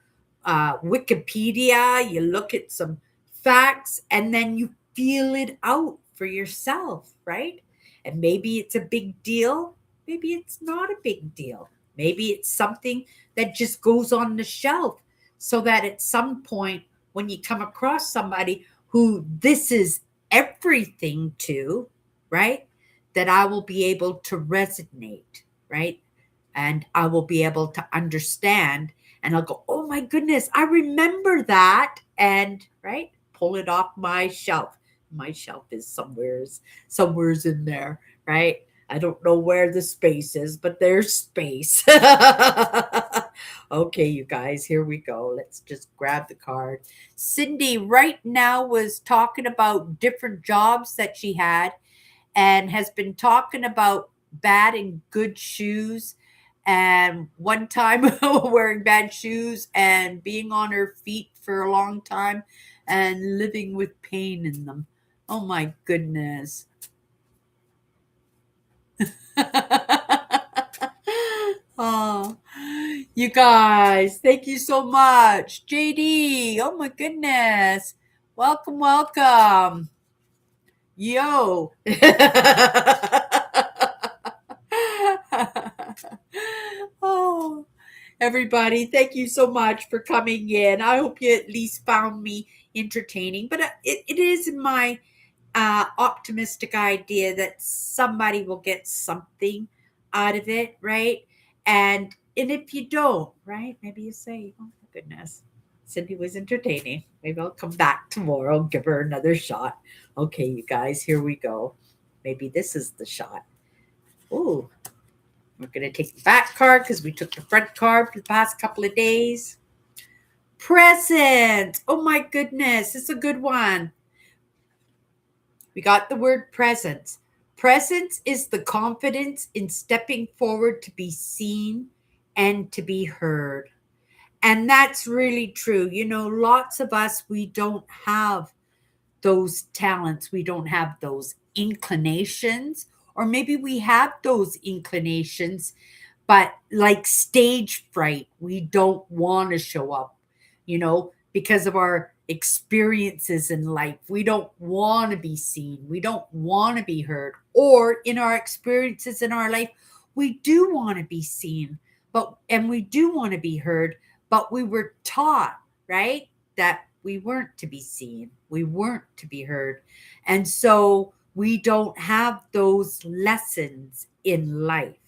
Wikipedia, you look at some facts, and then you feel it out for yourself, right? And maybe it's a big deal, maybe it's not a big deal. Maybe it's something that just goes on the shelf so that at some point, when you come across somebody who this is everything to, right? That I will be able to resonate, right? And I will be able to understand and I'll go, oh my goodness, I remember that. And right, pull it off my shelf. My shelf is somewhere's in there, right? I don't know where the space is, but there's space. Okay, you guys, here we go. Let's just grab the card. Cindy right now was talking about different jobs that she had and has been talking about bad and good shoes. And one time wearing bad shoes and being on her feet for a long time and living with pain in them. Oh my goodness. Oh, you guys, thank you so much. JD, oh my goodness. Welcome, welcome. Yo. Oh, everybody, thank you so much for coming in. I hope you at least found me entertaining, but it is my optimistic idea that somebody will get something out of it, right? And if you don't, right, maybe you say, "Oh my goodness, Cindy was entertaining. Maybe I'll come back tomorrow, give her another shot." Okay, you guys, here we go. Maybe this is the shot. Ooh, we're gonna take the back card because we took the front card for the past couple of days. Present. Oh my goodness, it's a good one. We got the word presence. Presence is the confidence in stepping forward to be seen and to be heard. And that's really true. You know, lots of us, we don't have those talents, we don't have those inclinations, or maybe we have those inclinations, but like stage fright, we don't want to show up, because of our experiences in life. We don't want to be seen. We don't want to be heard. Or in our experiences in our life, we do want to be seen, and we do want to be heard, but we were taught, right, that we weren't to be seen. We weren't to be heard. And so we don't have those lessons in life.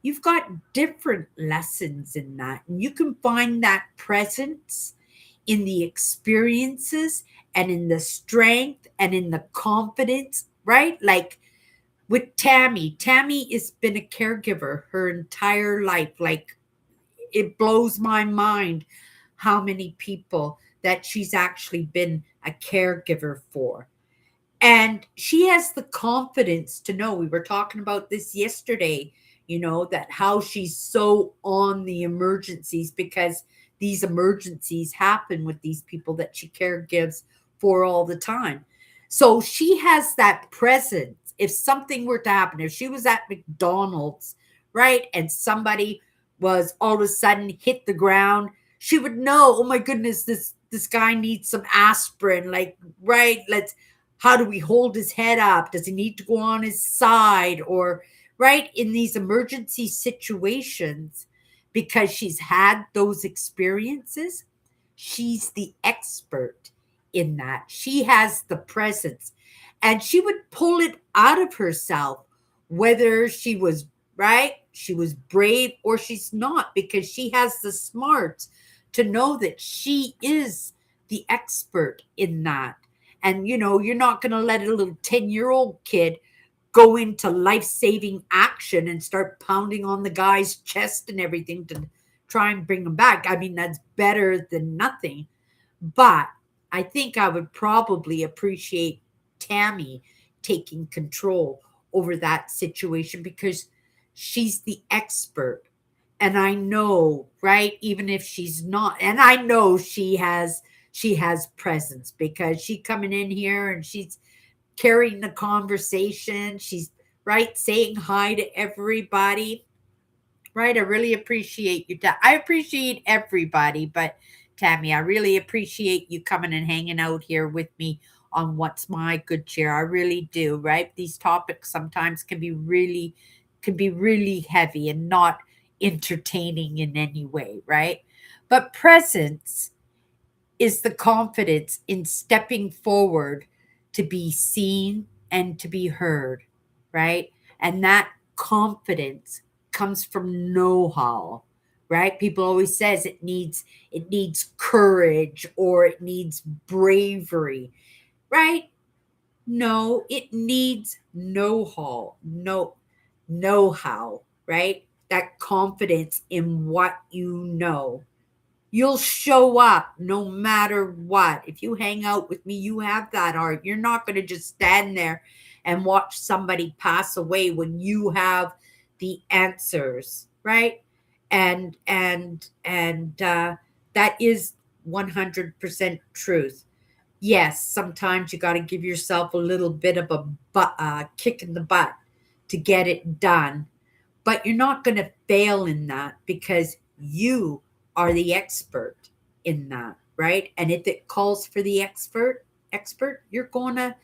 You've got different lessons in that. And you can find that presence in the experiences and in the strength and in the confidence, right? Like with Tammy. Tammy has been a caregiver her entire life. Like it blows my mind how many people that she's actually been a caregiver for. And she has the confidence to know, we were talking about this yesterday, that how she's so on the emergencies because these emergencies happen with these people that she caregives for all the time. So she has that presence. If something were to happen, if she was at McDonald's, right, and somebody was all of a sudden hit the ground, she would know, oh my goodness, this guy needs some aspirin, like, right, let's, how do we hold his head up? Does he need to go on his side? Or, right, in these emergency situations, because she's had those experiences, she's the expert in that. She has the presence and she would pull it out of herself, whether she was right, she was brave, or she's not, because she has the smarts to know that she is the expert in that. And you're not going to let a little 10-year-old kid go into life-saving action and start pounding on the guy's chest and everything to try and bring him back. I mean, that's better than nothing. But I think I would probably appreciate Tammy taking control over that situation because she's the expert. And I know, right, even if she's not, and I know she has presence because she coming in here and she's carrying the conversation. She's right saying hi to everybody. Right. I really appreciate you. I appreciate everybody, but Tammy, I really appreciate you coming and hanging out here with me on What's My Good Chair. I really do. Right. These topics sometimes can be really heavy and not entertaining in any way. Right. But presence is the confidence in stepping forward to be seen and to be heard, right? And that confidence comes from know-how, right? People always says it needs courage or it needs bravery, right? No, it needs know-how, know-how, right? That confidence in what you know. You'll show up no matter what. If you hang out with me, you have that heart. You're not going to just stand there and watch somebody pass away when you have the answers, right? And that is 100% truth. Yes, sometimes you got to give yourself a little bit of a kick in the butt to get it done, but you're not going to fail in that because you are the expert in that, right? And if it calls for the expert, you're going to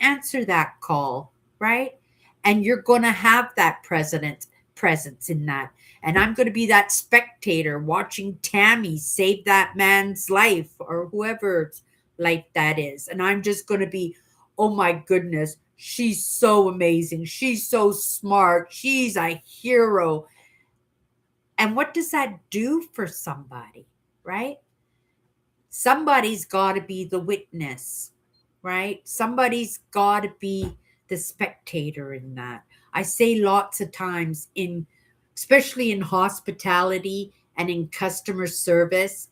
answer that call, right? And you're going to have that presence in that. And I'm going to be that spectator watching Tammy save that man's life or whoever's life that is. And I'm just going to be, oh my goodness, she's so amazing. She's so smart. She's a hero. And what does that do for somebody, right? Somebody's got to be the witness, right? Somebody's got to be the spectator in that. I say lots of times especially in hospitality and in customer service,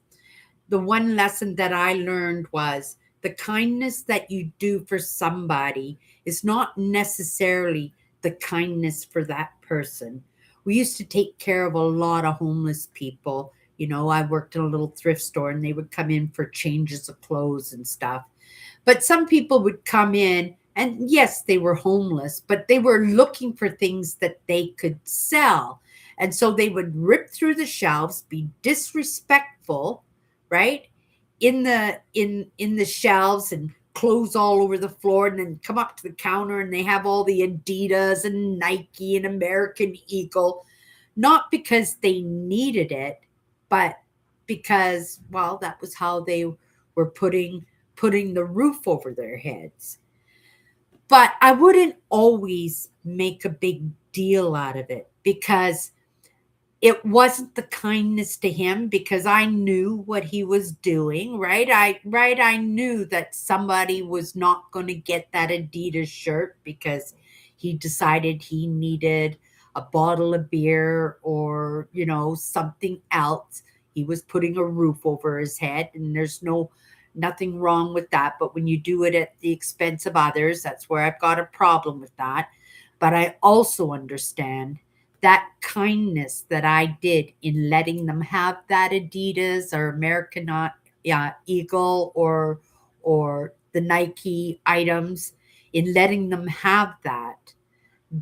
the one lesson that I learned was the kindness that you do for somebody is not necessarily the kindness for that person. We used to take care of a lot of homeless people. I worked in a little thrift store and they would come in for changes of clothes and stuff. But some people would come in and yes, they were homeless, but they were looking for things that they could sell. And so they would rip through the shelves, be disrespectful, right? In the shelves and clothes all over the floor and then come up to the counter and they have all the Adidas and Nike and American Eagle, not because they needed it, but because, well, that was how they were putting the roof over their heads. But I wouldn't always make a big deal out of it because it wasn't the kindness to him because I knew what he was doing, right? I knew that somebody was not going to get that Adidas shirt because he decided he needed a bottle of beer or, something else. He was putting a roof over his head and there's Nothing wrong with that. But when you do it at the expense of others, that's where I've got a problem with that. But I also understand that kindness that I did in letting them have that Adidas or American Eagle or the Nike items, in letting them have that,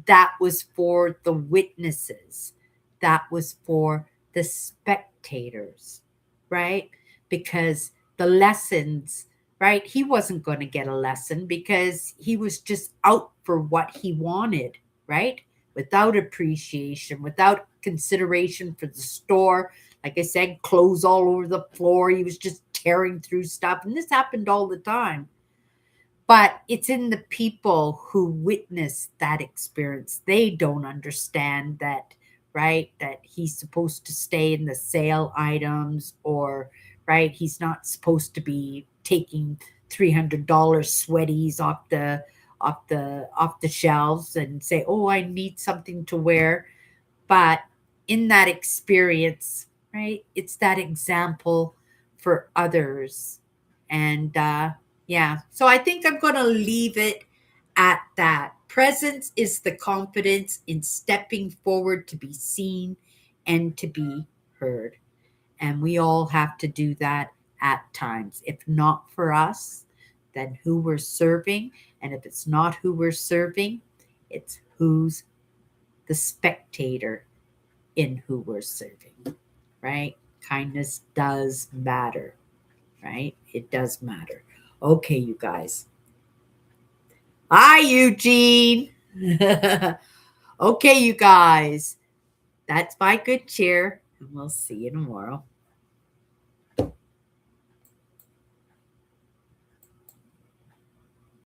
that was for the witnesses, that was for the spectators, right? Because the lessons, right? He wasn't going to get a lesson because he was just out for what he wanted, right? Without appreciation, without consideration for the store. Like I said, clothes all over the floor. He was just tearing through stuff. And this happened all the time. But it's in the people who witness that experience. They don't understand that, right? That he's supposed to stay in the sale items, or, right, he's not supposed to be taking $300 sweaties off the shelves and say, "Oh, I need something to wear." But in that experience, right, it's that example for others. And yeah, so I think I'm going to leave it at that. Presence is the confidence in stepping forward to be seen and to be heard. And we all have to do that at times. If not for us, then who we're serving. And if it's not who we're serving, it's who's the spectator in who we're serving, right? Kindness does matter, right? It does matter. Okay, you guys. Hi, Eugene. Okay, you guys. That's my good cheer, and we'll see you tomorrow.